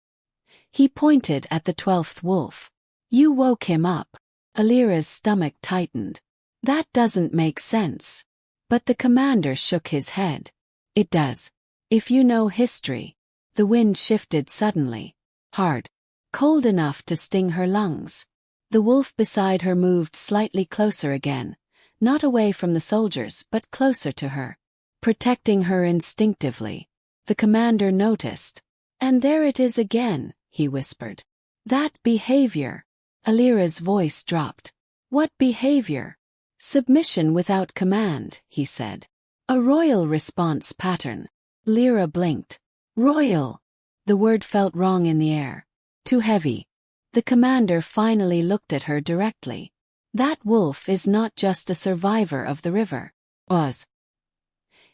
He pointed at the 12th wolf. You woke him up. Elira's stomach tightened. That doesn't make sense. But the commander shook his head. It does. If you know history. The wind shifted suddenly. Hard. Cold enough to sting her lungs. The wolf beside her moved slightly closer again, not away from the soldiers but closer to her, protecting her instinctively. The commander noticed. And there it is again, he whispered. That behavior. Elira's voice dropped. What behavior? Submission without command, he said. A royal response pattern. Elira blinked. Royal. The word felt wrong in the air. Too heavy. The commander finally looked at her directly. That wolf is not just a survivor of the river. Was.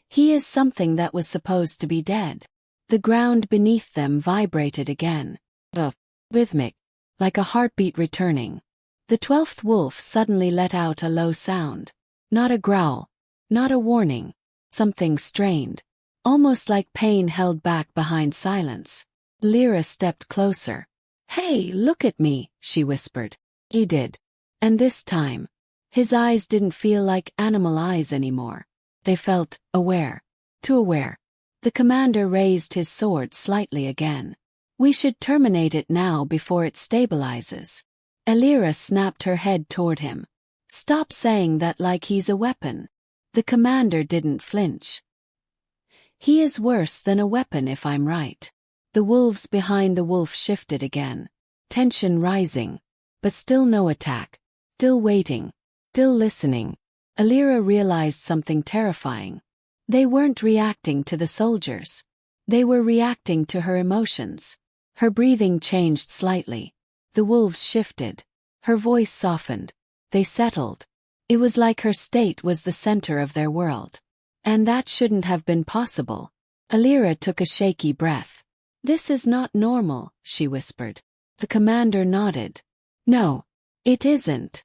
He is something that was supposed to be dead. The ground beneath them vibrated again. Rhythmic. Like a heartbeat returning. The 12th wolf suddenly let out a low sound. Not a growl. Not a warning. Something strained. Almost like pain held back behind silence. Elira stepped closer. Hey, look at me, she whispered. He did. And this time, his eyes didn't feel like animal eyes anymore. They felt aware. Too aware. The commander raised his sword slightly again. We should terminate it now before it stabilizes. Elira snapped her head toward him. Stop saying that like he's a weapon. The commander didn't flinch. He is worse than a weapon if I'm right. The wolves behind the wolf shifted again. Tension rising. But still no attack. Still waiting. Still listening. Elira realized something terrifying. They weren't reacting to the soldiers. They were reacting to her emotions. Her breathing changed slightly. The wolves shifted. Her voice softened. They settled. It was like her state was the center of their world. And that shouldn't have been possible. Elira took a shaky breath. "This is not normal," she whispered. The commander nodded. "No, it isn't."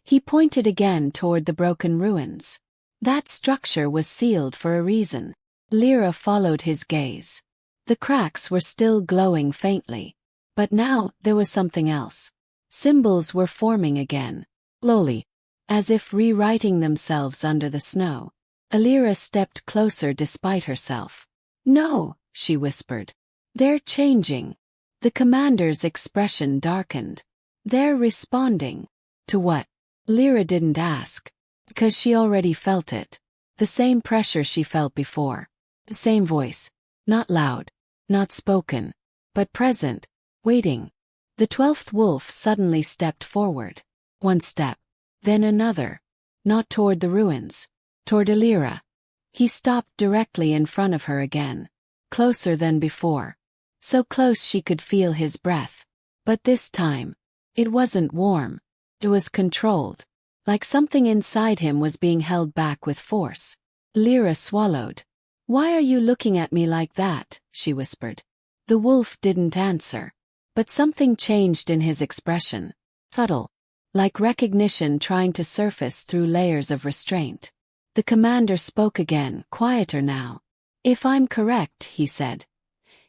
He pointed again toward the broken ruins. That structure was sealed for a reason. Elira followed his gaze. The cracks were still glowing faintly. But now there was something else. Symbols were forming again, slowly, as if rewriting themselves under the snow. Elira stepped closer despite herself. "No," she whispered. "They're changing." The commander's expression darkened. "They're responding." To what? Elira didn't ask, because she already felt it. The same pressure she felt before. The same voice. Not loud, not spoken, but present, waiting. The 12th wolf suddenly stepped forward. One step, then another. Not toward the ruins. Toward Elira. He stopped directly in front of her again. Closer than before. So close she could feel his breath. But this time, it wasn't warm. It was controlled. Like something inside him was being held back with force. Elira swallowed. "Why are you looking at me like that?" she whispered. The wolf didn't answer. But something changed in his expression. Subtle. Like recognition trying to surface through layers of restraint. The commander spoke again, quieter now. "If I'm correct," he said.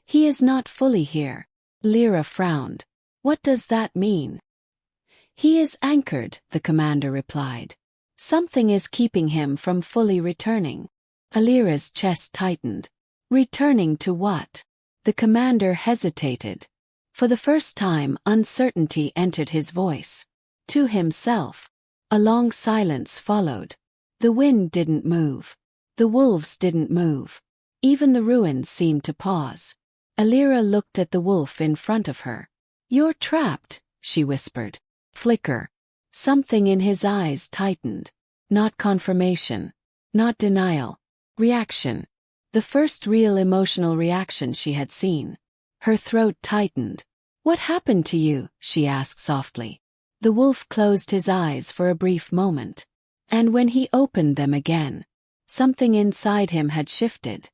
"He is not fully here." Elira frowned. "What does that mean?" "He is anchored," the commander replied. "Something is keeping him from fully returning." Elira's chest tightened. Returning to what? The commander hesitated. For the first time, uncertainty entered his voice. To himself. A long silence followed. The wind didn't move. The wolves didn't move. Even the ruins seemed to pause. Elira looked at the wolf in front of her. "You're trapped," she whispered. Flicker. Something in his eyes tightened. Not confirmation. Not denial. Reaction. The first real emotional reaction she had seen. Her throat tightened. "What happened to you?" she asked softly. The wolf closed his eyes for a brief moment. And when he opened them again, something inside him had shifted.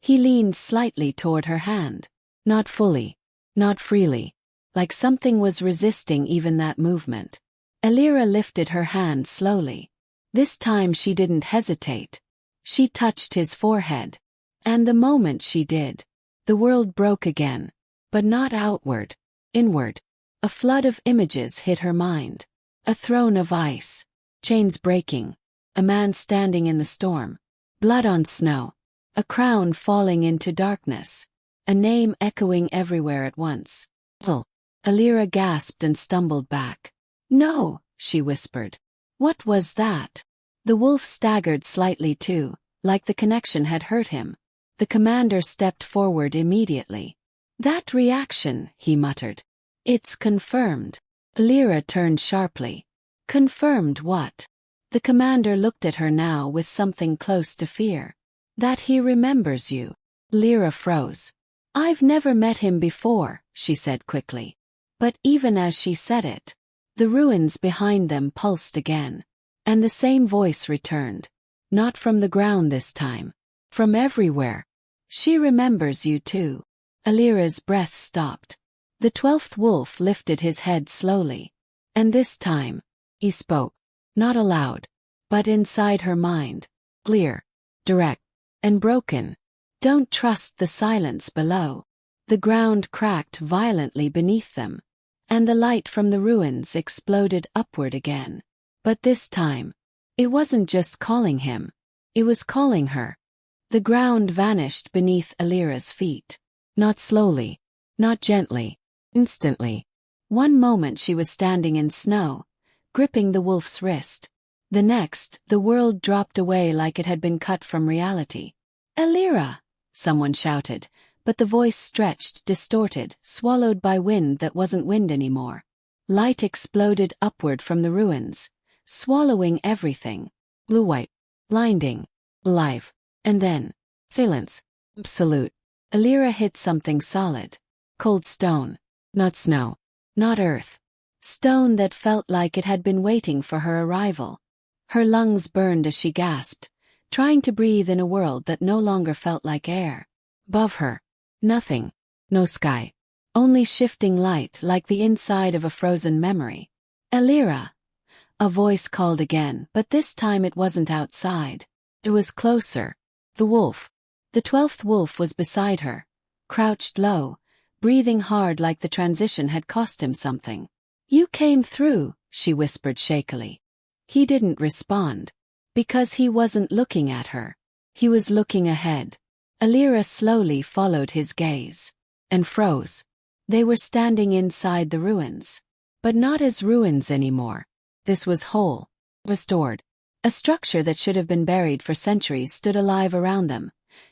He leaned slightly toward her hand. Not fully. Not freely. Like something was resisting even that movement. Elira lifted her hand slowly. This time she didn't hesitate. She touched his forehead. And the moment she did, the world broke again. But not outward. Inward. A flood of images hit her mind. A throne of ice. Chains breaking. A man standing in the storm. Blood on snow. A crown falling into darkness. A name echoing everywhere at once. "Oh." Elira gasped and stumbled back. "No," she whispered. "What was that?" The wolf staggered slightly too, like the connection had hurt him. The commander stepped forward immediately. "That reaction," he muttered. "It's confirmed." Elira turned sharply. "Confirmed what?" The commander looked at her now with something close to fear. "That he remembers you." Elira froze. "I've never met him before," she said quickly. But even as she said it, the ruins behind them pulsed again. And the same voice returned. Not from the ground this time. From everywhere. "She remembers you too." Elira's breath stopped. The 12th wolf lifted his head slowly. And this time, he spoke. Not aloud, but inside her mind. Clear, direct, and broken. "Don't trust the silence below." The ground cracked violently beneath them. And the light from the ruins exploded upward again. But this time, it wasn't just calling him. It was calling her. The ground vanished beneath Elira's feet. Not slowly. Not gently. Instantly. One moment she was standing in snow, gripping the wolf's wrist. The next, the world dropped away like it had been cut from reality. "Elira!" someone shouted. But the voice stretched, distorted, swallowed by wind that wasn't wind anymore. Light exploded upward from the ruins, swallowing everything. Blue-white. Blinding. alive. And then, silence. Absolute. Elira hit something solid. Cold stone. Not snow. Not earth. Stone that felt like it had been waiting for her arrival. Her lungs burned as she gasped, trying to breathe in a world that no longer felt like air. Above her, nothing. No sky. Only shifting light like the inside of a frozen memory. Elira. A voice called again, but this time it wasn't outside. It was closer. The wolf. The 12th wolf was beside her, crouched low, breathing hard like the transition had cost him something. You came through, she whispered shakily. He didn't respond. Because he wasn't looking at her. He was looking ahead. Elira slowly followed his gaze. And froze. They were standing inside the ruins. But not as ruins anymore. This was whole. Restored. A structure that should have been buried for centuries stood alive around them.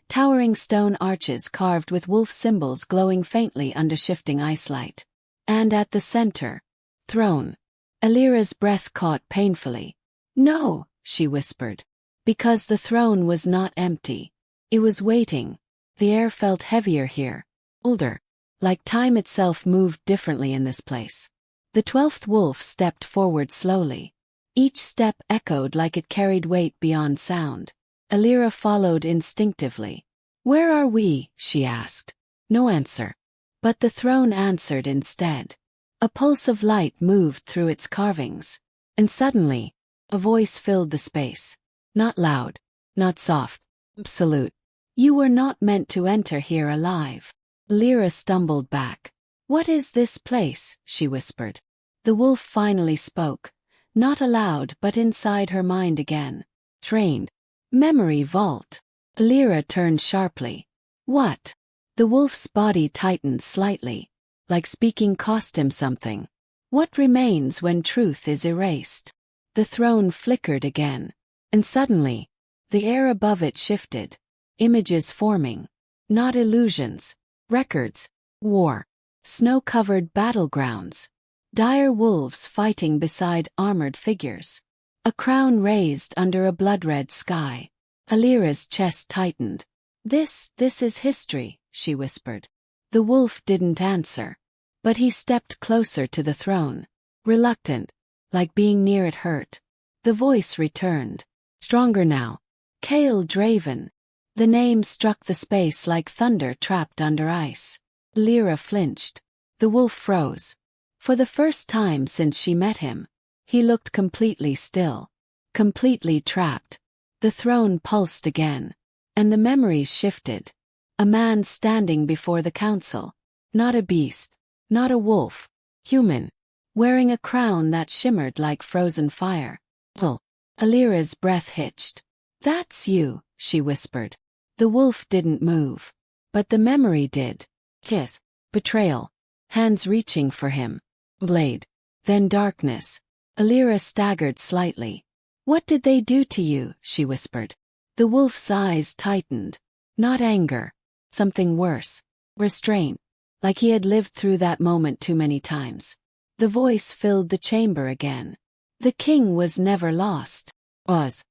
Towering stone arches carved with wolf symbols glowing faintly under shifting ice light. And at the center, throne. Elira's breath caught painfully. No, she whispered. Because the throne was not empty. It was waiting. The air felt heavier here. Older. Like time itself moved differently in this place. The 12th wolf stepped forward slowly. Each step echoed like it carried weight beyond sound. Elira followed instinctively. Where are we? She asked. No answer. But the throne answered instead. A pulse of light moved through its carvings. And suddenly, a voice filled the space. Not loud. Not soft. Absolute. You were not meant to enter here alive. Elira stumbled back. What is this place? She whispered. The wolf finally spoke. Not aloud but inside her mind again. Trained. Memory vault. Elira turned sharply. What? The wolf's body tightened slightly. Like speaking cost him something. What remains when truth is erased? The throne flickered again. And suddenly, the air above it shifted. Images forming. Not illusions. Records. War. Snow-covered battlegrounds. Dire wolves fighting beside armored figures. A crown raised under a blood-red sky. Elira's chest tightened. This is history, she whispered. The wolf didn't answer. But he stepped closer to the throne. Reluctant. Like being near it hurt. The voice returned. Stronger now. Kael Draven. The name struck the space like thunder trapped under ice. Elira flinched. The wolf froze. For the first time since she met him, he looked completely still. Completely trapped. The throne pulsed again. And the memories shifted. A man standing before the council. Not a beast. Not a wolf. Human. Wearing a crown that shimmered like frozen fire. Oh. Elira's breath hitched. That's you, she whispered. The wolf didn't move. But the memory did. Kiss. Betrayal. Hands reaching for him. Blade. Then darkness. Elira staggered slightly. What did they do to you? She whispered. The wolf's eyes tightened. Not anger. Something worse. Restraint. Like he had lived through that moment too many times. The voice filled the chamber again. The king was never lost. Was.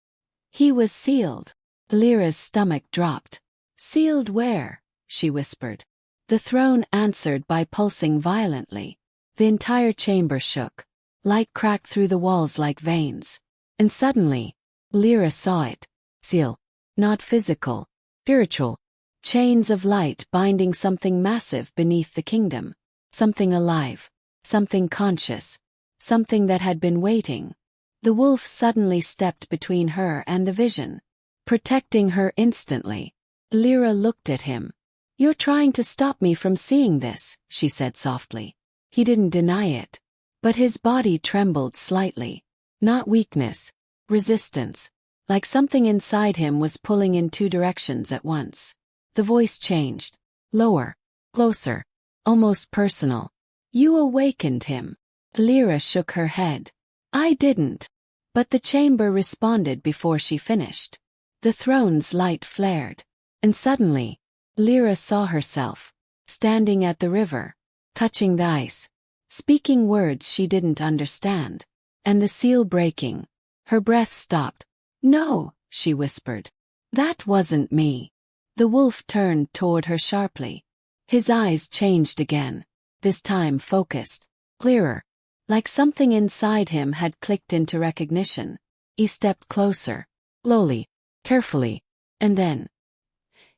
He was sealed. Elira's stomach dropped. Sealed where? She whispered. The throne answered by pulsing violently. The entire chamber shook. Light cracked through the walls like veins. And suddenly, Elira saw it. Seal. Not physical. Spiritual. Chains of light binding something massive beneath the kingdom. Something alive. Something conscious. Something that had been waiting. The wolf suddenly stepped between her and the vision. Protecting her instantly. Elira looked at him. You're trying to stop me from seeing this, she said softly. He didn't deny it. But his body trembled slightly. Not weakness. Resistance. Like something inside him was pulling in two directions at once. The voice changed. Lower. Closer. Almost personal. You awakened him. Elira shook her head. I didn't. But the chamber responded before she finished. The throne's light flared. And suddenly, Elira saw herself, standing at the river, touching the ice, speaking words she didn't understand, and the seal breaking. Her breath stopped. No, she whispered. That wasn't me. The wolf turned toward her sharply. His eyes changed again, this time focused, clearer, like something inside him had clicked into recognition. He stepped closer, slowly, carefully, and then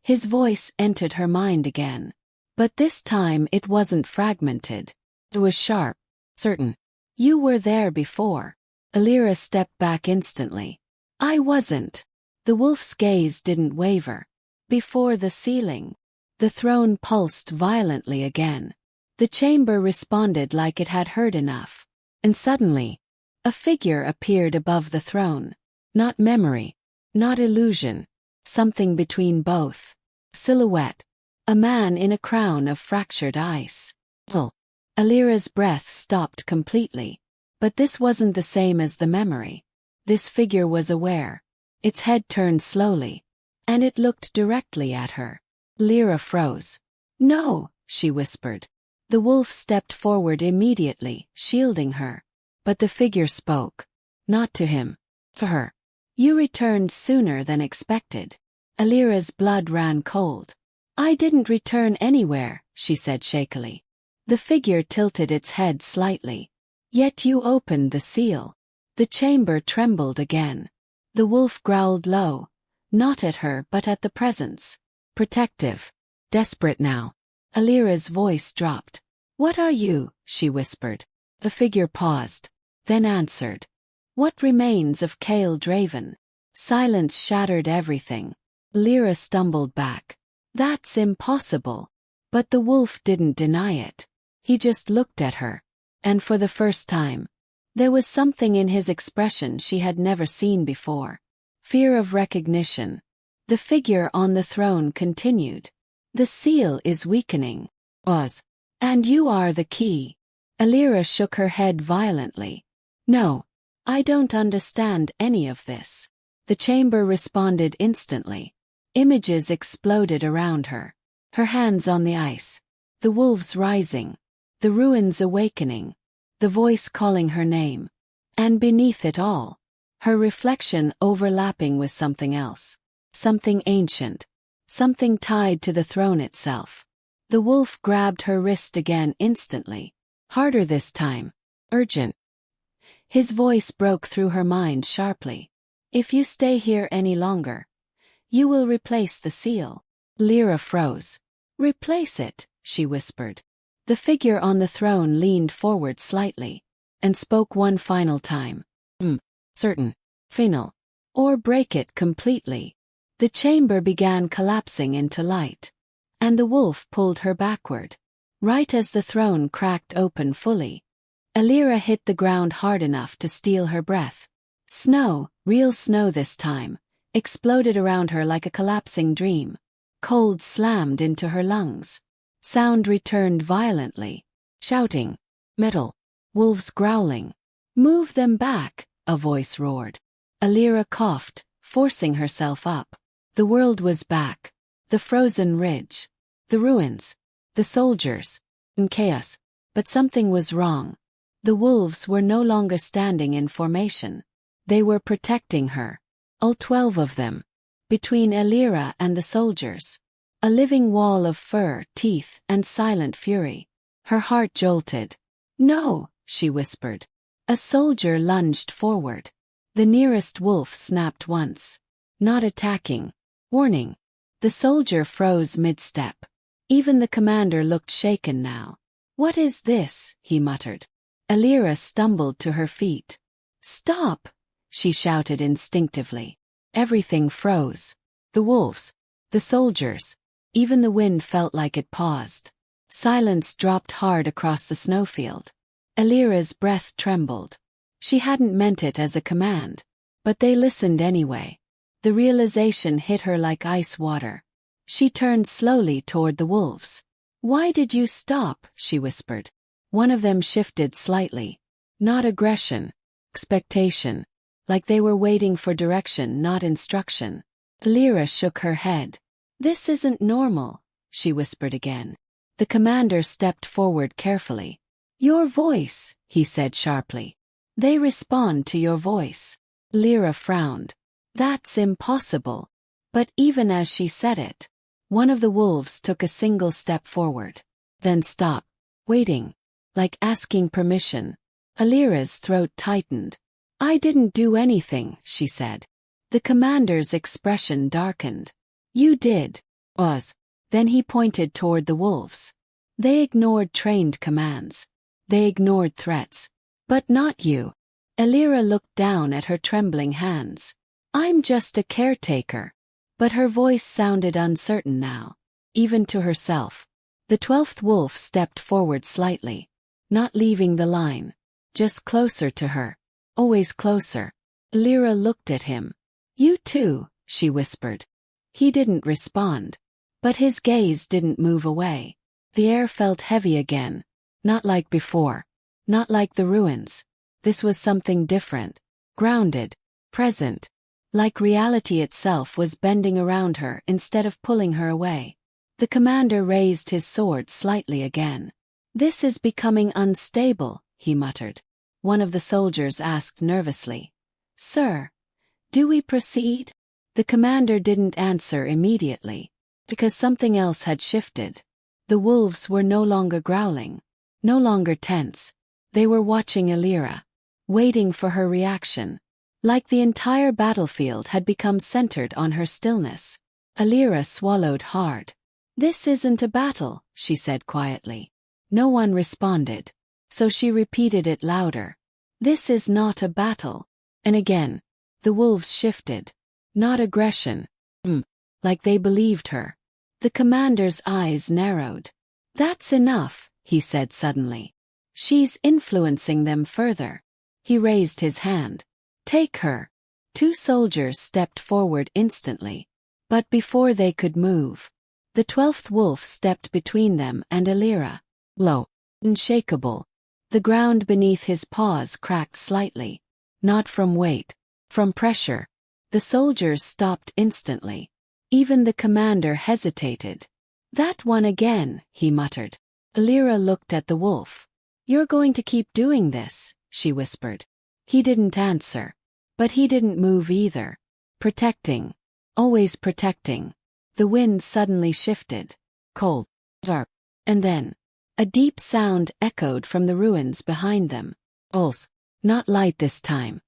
his voice entered her mind again. But this time it wasn't fragmented. It was sharp, certain. You were there before. Elira stepped back instantly. I wasn't. The wolf's gaze didn't waver. Before the ceiling, the throne pulsed violently again. The chamber responded like it had heard enough. And suddenly, a figure appeared above the throne. Not memory, not illusion, something between both. Silhouette. A man in a crown of fractured ice. Elira's breath stopped completely. But this wasn't the same as the memory. This figure was aware. Its head turned slowly, and it looked directly at her. Elira froze. No, she whispered. The wolf stepped forward immediately, shielding her. But the figure spoke. Not to him. To her. You returned sooner than expected. Elira's blood ran cold. I didn't return anywhere, she said shakily. The figure tilted its head slightly. Yet you opened the seal. The chamber trembled again. The wolf growled low, not at her but at the presence. Protective. Desperate now. Elira's voice dropped. What are you? She whispered. The figure paused, then answered. What remains of Kael Draven? Silence shattered everything. Elira stumbled back. That's impossible. But the wolf didn't deny it. He just looked at her. And for the first time, there was something in his expression she had never seen before. Fear of recognition. The figure on the throne continued. The seal is weakening. And you are the key. Elira shook her head violently. No, I don't understand any of this. The chamber responded instantly. Images exploded around her. Her hands on the ice. The wolves rising. The ruins awakening. The voice calling her name. And beneath it all, her reflection overlapping with something else. Something ancient. Something tied to the throne itself. The wolf grabbed her wrist again instantly. Harder this time. Urgent. His voice broke through her mind sharply. If you stay here any longer, you will replace the seal. Elira froze. Replace it, she whispered. The figure on the throne leaned forward slightly, and spoke one final time. Certain. Final. Or break it completely. The chamber began collapsing into light. And the wolf pulled her backward. Right as the throne cracked open fully, Elira hit the ground hard enough to steal her breath. Snow, real snow this time, exploded around her like a collapsing dream. Cold slammed into her lungs. Sound returned violently. Shouting. Metal. Wolves growling. Move them back, a voice roared. Elira coughed, forcing herself up. The world was back. The frozen ridge. The ruins. The soldiers. In chaos. But something was wrong. The wolves were no longer standing in formation. They were protecting her. All 12 of them. Between Elira and the soldiers. A living wall of fur, teeth, and silent fury. Her heart jolted. No, she whispered. A soldier lunged forward. The nearest wolf snapped once. Not attacking. Warning. The soldier froze mid-step. Even the commander looked shaken now. What is this? He muttered. Elira stumbled to her feet. Stop! She shouted instinctively. Everything froze. The wolves. The soldiers. Even the wind felt like it paused. Silence dropped hard across the snowfield. Elira's breath trembled. She hadn't meant it as a command. But they listened anyway. The realization hit her like ice water. She turned slowly toward the wolves. Why did you stop? She whispered. One of them shifted slightly. Not aggression. Expectation. Like they were waiting for direction, not instruction. Elira shook her head. This isn't normal, she whispered again. The commander stepped forward carefully. Your voice, he said sharply. They respond to your voice. Elira frowned. That's impossible. But even as she said it, one of the wolves took a single step forward, then stopped, waiting, like asking permission. Elira's throat tightened. "I didn't do anything," she said. The commander's expression darkened. "You did, Oz." Then he pointed toward the wolves. "They ignored trained commands. They ignored threats. But not you." Elira looked down at her trembling hands. "I'm just a caretaker." But her voice sounded uncertain now, even to herself. The 12th wolf stepped forward slightly, not leaving the line, just closer to her, always closer. Elira looked at him. "You too," she whispered. He didn't respond, but his gaze didn't move away. The air felt heavy again, not like before, not like the ruins. This was something different, grounded, present. Like reality itself was bending around her instead of pulling her away. The commander raised his sword slightly again. "This is becoming unstable," he muttered. One of the soldiers asked nervously. "Sir, do we proceed?" The commander didn't answer immediately, because something else had shifted. The wolves were no longer growling, no longer tense. They were watching Elira, waiting for her reaction. Like the entire battlefield had become centered on her stillness. Elira swallowed hard. "This isn't a battle," she said quietly. No one responded, so she repeated it louder. "This is not a battle." And again, the wolves shifted. Not aggression. Like they believed her. The commander's eyes narrowed. "That's enough," he said suddenly. "She's influencing them further." He raised his hand. "Take her." 2 soldiers stepped forward instantly. But before they could move, the 12th wolf stepped between them and Elira. Low, unshakable. The ground beneath his paws cracked slightly. Not from weight, from pressure. The soldiers stopped instantly. Even the commander hesitated. "That one again," he muttered. Elira looked at the wolf. "You're going to keep doing this," she whispered. He didn't answer. But he didn't move either. Protecting. Always protecting. The wind suddenly shifted. Cold. Dark. And then, a deep sound echoed from the ruins behind them. Pulse. Not light this time.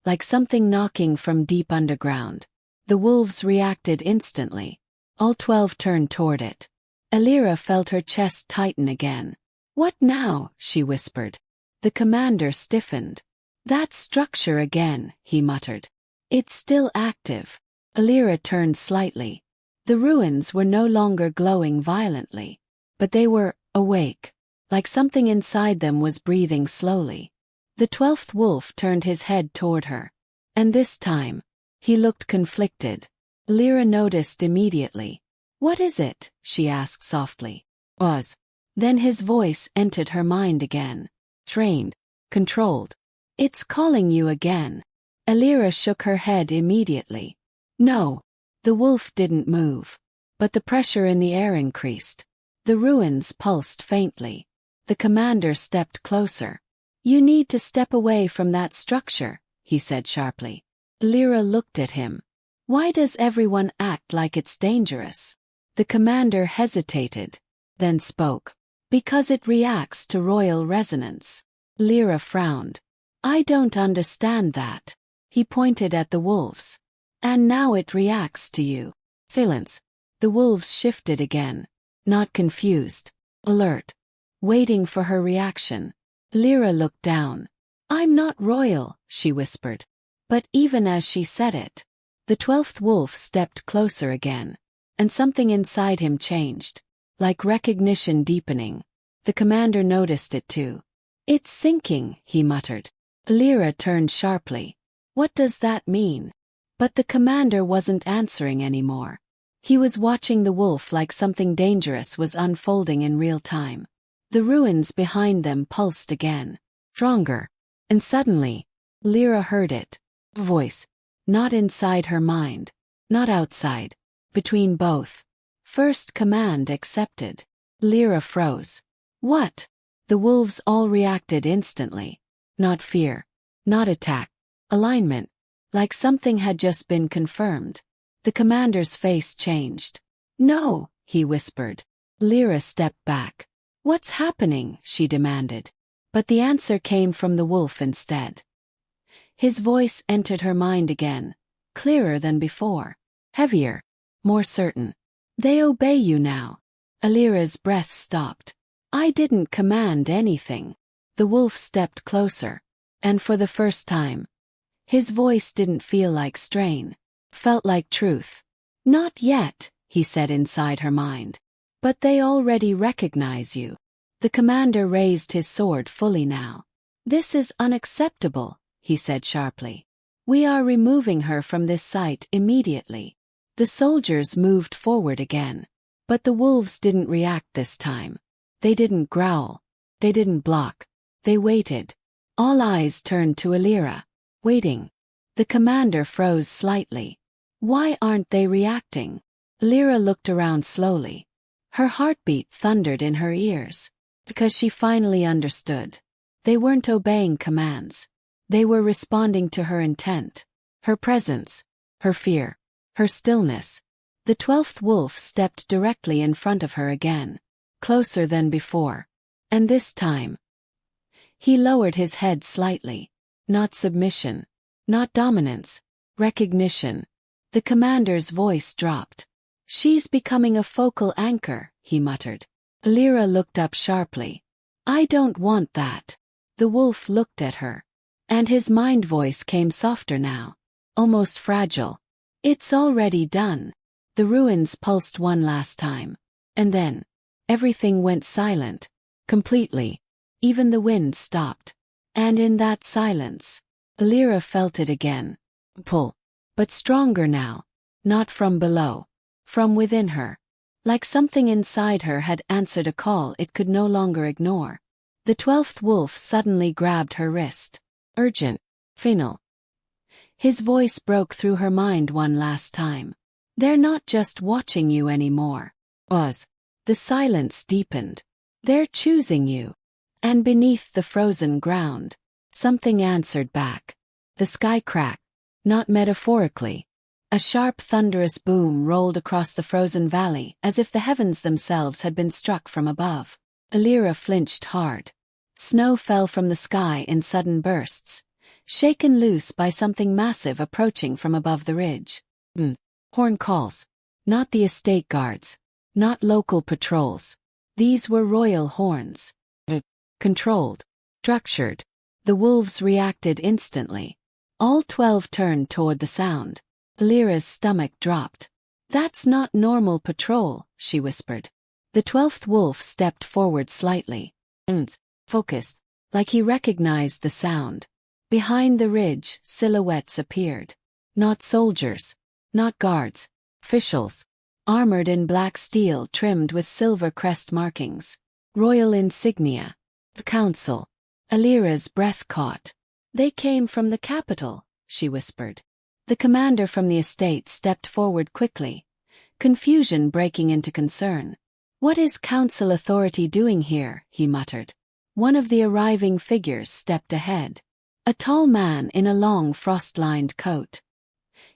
Like something knocking from deep underground. The wolves reacted instantly. All 12 turned toward it. Elira felt her chest tighten again. "What now?" she whispered. The commander stiffened. "That structure again," he muttered. "It's still active." Elira turned slightly. The ruins were no longer glowing violently, but they were awake, like something inside them was breathing slowly. The 12th wolf turned his head toward her. And this time, he looked conflicted. Elira noticed immediately. "What is it?" she asked softly. "Oz." Then his voice entered her mind again. Trained. Controlled. "It's calling you again." Elira shook her head immediately. "No." The wolf didn't move. But the pressure in the air increased. The ruins pulsed faintly. The commander stepped closer. "You need to step away from that structure," he said sharply. Elira looked at him. "Why does everyone act like it's dangerous?" The commander hesitated, then spoke. "Because it reacts to royal resonance." Elira frowned. "I don't understand that." He pointed at the wolves. "And now it reacts to you." Silence. The wolves shifted again. Not confused. Alert. Waiting for her reaction. Elira looked down. "I'm not royal," she whispered. But even as she said it, the 12th wolf stepped closer again. And something inside him changed. Like recognition deepening. The commander noticed it too. "It's sinking," he muttered. Elira turned sharply. "What does that mean?" But the commander wasn't answering anymore. He was watching the wolf like something dangerous was unfolding in real time. The ruins behind them pulsed again. Stronger. And suddenly, Elira heard it. A voice. Not inside her mind. Not outside. Between both. First command accepted. Elira froze. "What?" The wolves all reacted instantly. Not fear. Not attack. Alignment. Like something had just been confirmed. The commander's face changed. "No," he whispered. Elira stepped back. "What's happening?" she demanded. But the answer came from the wolf instead. His voice entered her mind again, clearer than before. Heavier. More certain. "They obey you now." Elira's breath stopped. "I didn't command anything." The wolf stepped closer. And for the first time, his voice didn't feel like strain. Felt like truth. "Not yet," he said inside her mind. "But they already recognize you." The commander raised his sword fully now. "This is unacceptable," he said sharply. "We are removing her from this site immediately." The soldiers moved forward again. But the wolves didn't react this time. They didn't growl. They didn't block. They waited. All eyes turned to Elira. Waiting. The commander froze slightly. Why aren't they reacting? Elira looked around slowly. Her heartbeat thundered in her ears. Because she finally understood. They weren't obeying commands. They were responding to her intent. Her presence. Her fear. Her stillness. The 12th wolf stepped directly in front of her again. Closer than before. And this time, he lowered his head slightly. Not submission. Not dominance. Recognition. The commander's voice dropped. "She's becoming a focal anchor," he muttered. Elira looked up sharply. "I don't want that." The wolf looked at her. And his mind voice came softer now. Almost fragile. "It's already done." The ruins pulsed one last time. And then, everything went silent. Completely. Even the wind stopped. And in that silence, Elira felt it again. Pull. But stronger now. Not from below. From within her. Like something inside her had answered a call it could no longer ignore. The 12th wolf suddenly grabbed her wrist. Urgent. Final. His voice broke through her mind one last time. "They're not just watching you anymore." The silence deepened. "They're choosing you." And beneath the frozen ground, something answered back. The sky cracked. Not metaphorically. A sharp thunderous boom rolled across the frozen valley as if the heavens themselves had been struck from above. Elira flinched hard. Snow fell from the sky in sudden bursts, shaken loose by something massive approaching from above the ridge. Horn calls. Not the estate guards. Not local patrols. These were royal horns. Controlled. Structured. The wolves reacted instantly. All 12 turned toward the sound. Elira's stomach dropped. "That's not normal patrol," she whispered. The 12th wolf stepped forward slightly. Focused. Like he recognized the sound. Behind the ridge, silhouettes appeared. Not soldiers. Not guards. Officials. Armored in black steel trimmed with silver crest markings. Royal insignia. The council. Elira's breath caught. "They came from the capital," she whispered. The commander from the estate stepped forward quickly, confusion breaking into concern. "What is council authority doing here?" he muttered. One of the arriving figures stepped ahead. A tall man in a long frost-lined coat.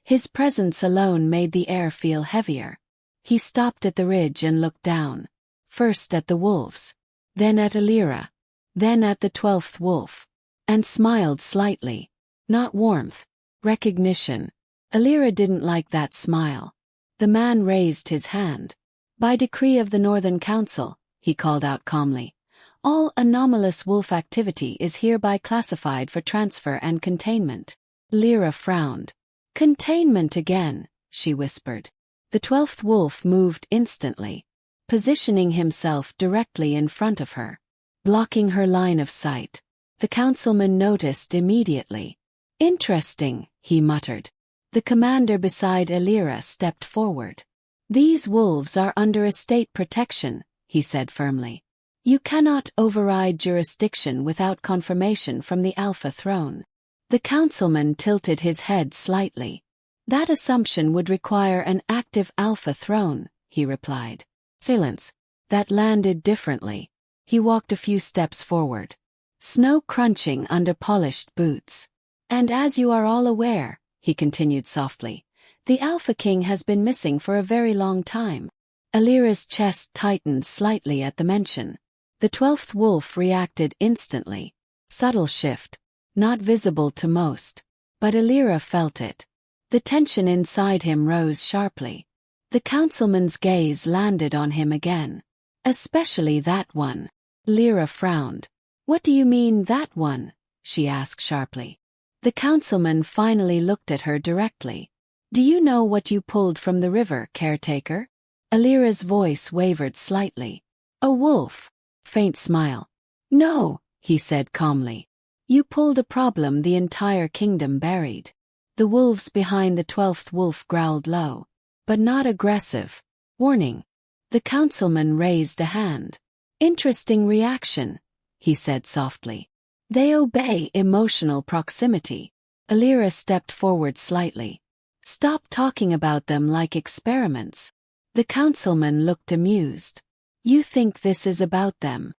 His presence alone made the air feel heavier. He stopped at the ridge and looked down. First at the wolves. Then at Elira. Then at the 12th wolf. And smiled slightly. Not warmth. Recognition. Elira didn't like that smile. The man raised his hand. "By decree of the Northern Council," he called out calmly, "all anomalous wolf activity is hereby classified for transfer and containment." Elira frowned. "Containment again," she whispered. The 12th wolf moved instantly, positioning himself directly in front of her, blocking her line of sight. The councilman noticed immediately. "Interesting," he muttered. The commander beside Elira stepped forward. "These wolves are under estate protection," he said firmly. "You cannot override jurisdiction without confirmation from the Alpha throne." The councilman tilted his head slightly. "That assumption would require an active Alpha throne," he replied. Silence. That landed differently. He walked a few steps forward. Snow crunching under polished boots. "And as you are all aware," he continued softly, The Alpha King has been missing for a very long time. Elira's chest tightened slightly at the mention. The 12th wolf reacted instantly. Subtle shift, not visible to most. But Elira felt it. The tension inside him rose sharply. The councilman's gaze landed on him again. Especially that one. Elira frowned. What do you mean, that one? She asked sharply. The councilman finally looked at her directly. Do you know what you pulled from the river, caretaker? Elira's voice wavered slightly. A wolf. Faint smile. No, he said calmly. You pulled a problem the entire kingdom buried. The wolves behind the 12th wolf growled low, but not aggressive. Warning. The councilman raised a hand. Interesting reaction, he said softly. They obey emotional proximity. Elira stepped forward slightly. Stop talking about them like experiments. The councilman looked amused. You think this is about them?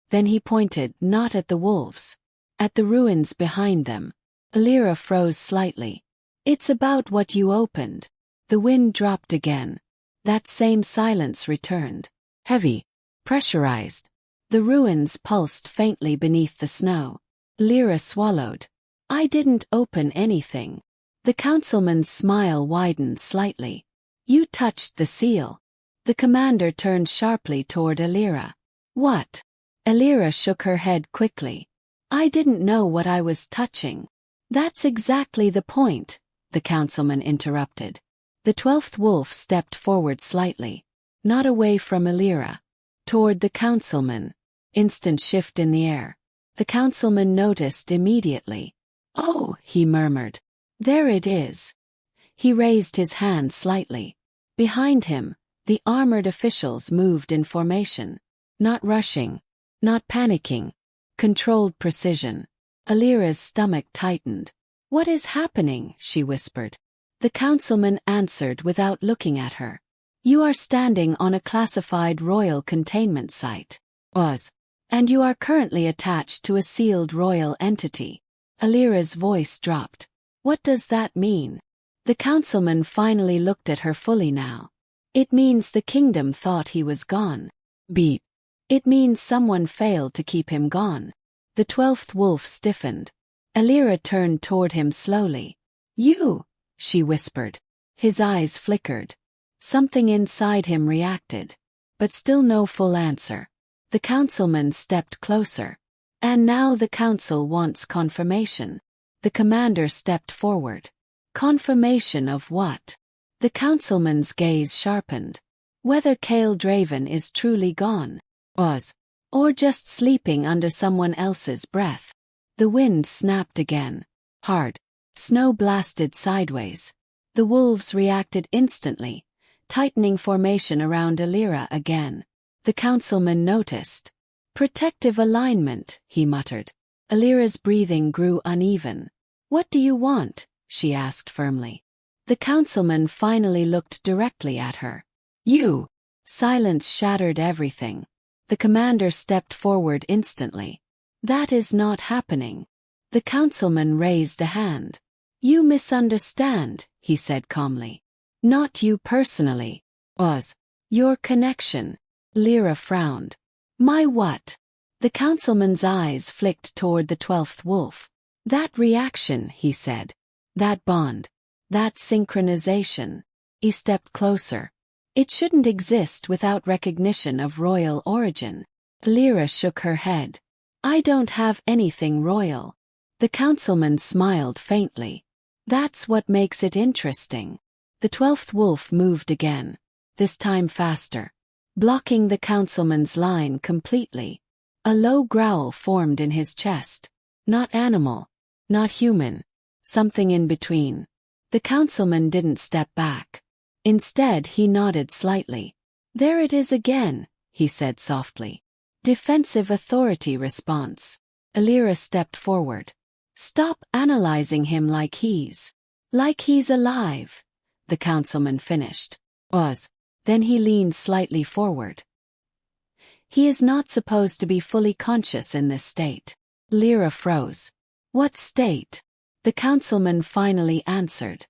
Then he pointed not at the wolves. At the ruins behind them. Elira froze slightly. It's about what you opened. The wind dropped again. That same silence returned. Heavy. Pressurized. The ruins pulsed faintly beneath the snow. Elira swallowed. I didn't open anything. The councilman's smile widened slightly. You touched the seal. The commander turned sharply toward Elira. What? Elira shook her head quickly. I didn't know what I was touching. That's exactly the point, the councilman interrupted. The 12th wolf stepped forward slightly. Not away from Elira. Toward the councilman. Instant shift in the air. The councilman noticed immediately. Oh, he murmured. There it is. He raised his hand slightly. Behind him, the armored officials moved in formation. Not rushing. Not panicking. Controlled precision. Elira's stomach tightened. What is happening? She whispered. The councilman answered without looking at her. You are standing on a classified royal containment site. And you are currently attached to a sealed royal entity. Elira's voice dropped. What does that mean? The councilman finally looked at her fully now. It means the kingdom thought he was gone. Beep. It means someone failed to keep him gone. The 12th wolf stiffened. Elira turned toward him slowly. You, she whispered. His eyes flickered. Something inside him reacted. But still no full answer. The councilman stepped closer. And now the council wants confirmation. The commander stepped forward. Confirmation of what? The councilman's gaze sharpened. Whether Kael Draven is truly gone. Or just sleeping under someone else's breath. The wind snapped again. Hard. Snow blasted sideways. The wolves reacted instantly, tightening formation around Elira again. The councilman noticed. Protective alignment, he muttered. Elira's breathing grew uneven. What do you want? She asked firmly. The councilman finally looked directly at her. You! Silence shattered everything. The commander stepped forward instantly. That is not happening. The councilman raised a hand. You misunderstand, he said calmly. Not you personally. Your connection. Elira frowned. My what? The councilman's eyes flicked toward the 12th wolf. That reaction, he said. That bond. That synchronization. He stepped closer. It shouldn't exist without recognition of royal origin. Elira shook her head. I don't have anything royal. The councilman smiled faintly. That's what makes it interesting. The 12th wolf moved again. This time faster. Blocking the councilman's line completely. A low growl formed in his chest. Not animal. Not human. Something in between. The councilman didn't step back. Instead he nodded slightly. There it is again, he said softly. Defensive authority response. Elira stepped forward. Stop analyzing him like he's alive, the councilman finished. Then he leaned slightly forward. He is not supposed to be fully conscious in this state. Elira froze. What state? The councilman finally answered.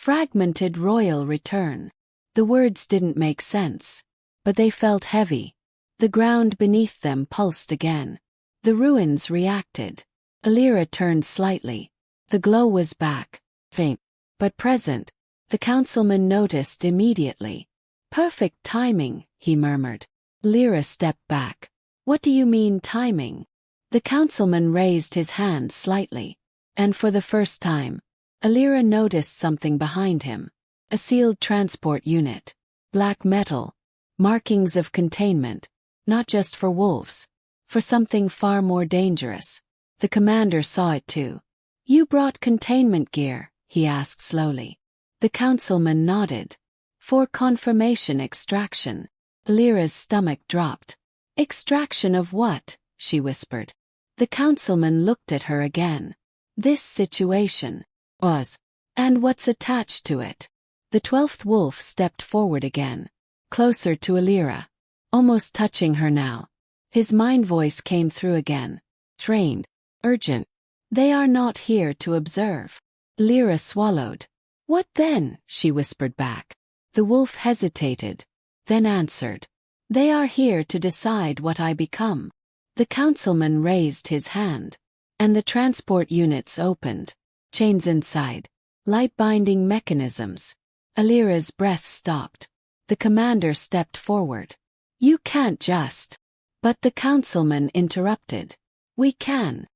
Fragmented royal return. The words didn't make sense, but they felt heavy. The ground beneath them pulsed again. The ruins reacted. Elira turned slightly. The glow was back, faint, but present. The councilman noticed immediately. Perfect timing, he murmured. Elira stepped back. What do you mean timing? The councilman raised his hand slightly. And for the first time, Elira noticed something behind him. A sealed transport unit. Black metal. Markings of containment. Not just for wolves. For something far more dangerous. The commander saw it too. You brought containment gear, he asked slowly. The councilman nodded. For confirmation extraction. Elira's stomach dropped. Extraction of what? She whispered. The councilman looked at her again. This situation was. And what's attached to it? The 12th wolf stepped forward again. Closer to Elira. Almost touching her now. His mind voice came through again. Trained. Urgent. They are not here to observe. Elira swallowed. What then? She whispered back. The wolf hesitated. Then answered. They are here to decide what I become. The councilman raised his hand. And the transport units opened. Chains inside. Light-binding mechanisms. Elira's breath stopped. The commander stepped forward. You can't just. But the councilman interrupted. We can.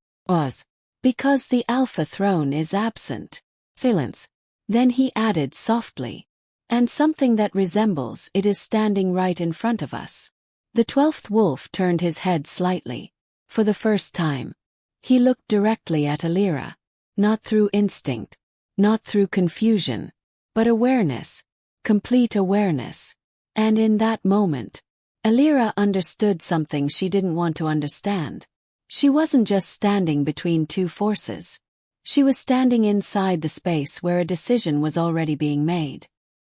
Because the Alpha throne is absent. Silence. Then he added softly. And something that resembles it is standing right in front of us. The 12th wolf turned his head slightly. For the first time. He looked directly at Elira. Not through instinct. Not through confusion. But awareness. Complete awareness. And in that moment, Elira understood something she didn't want to understand. She wasn't just standing between two forces. She was standing inside the space where a decision was already being made.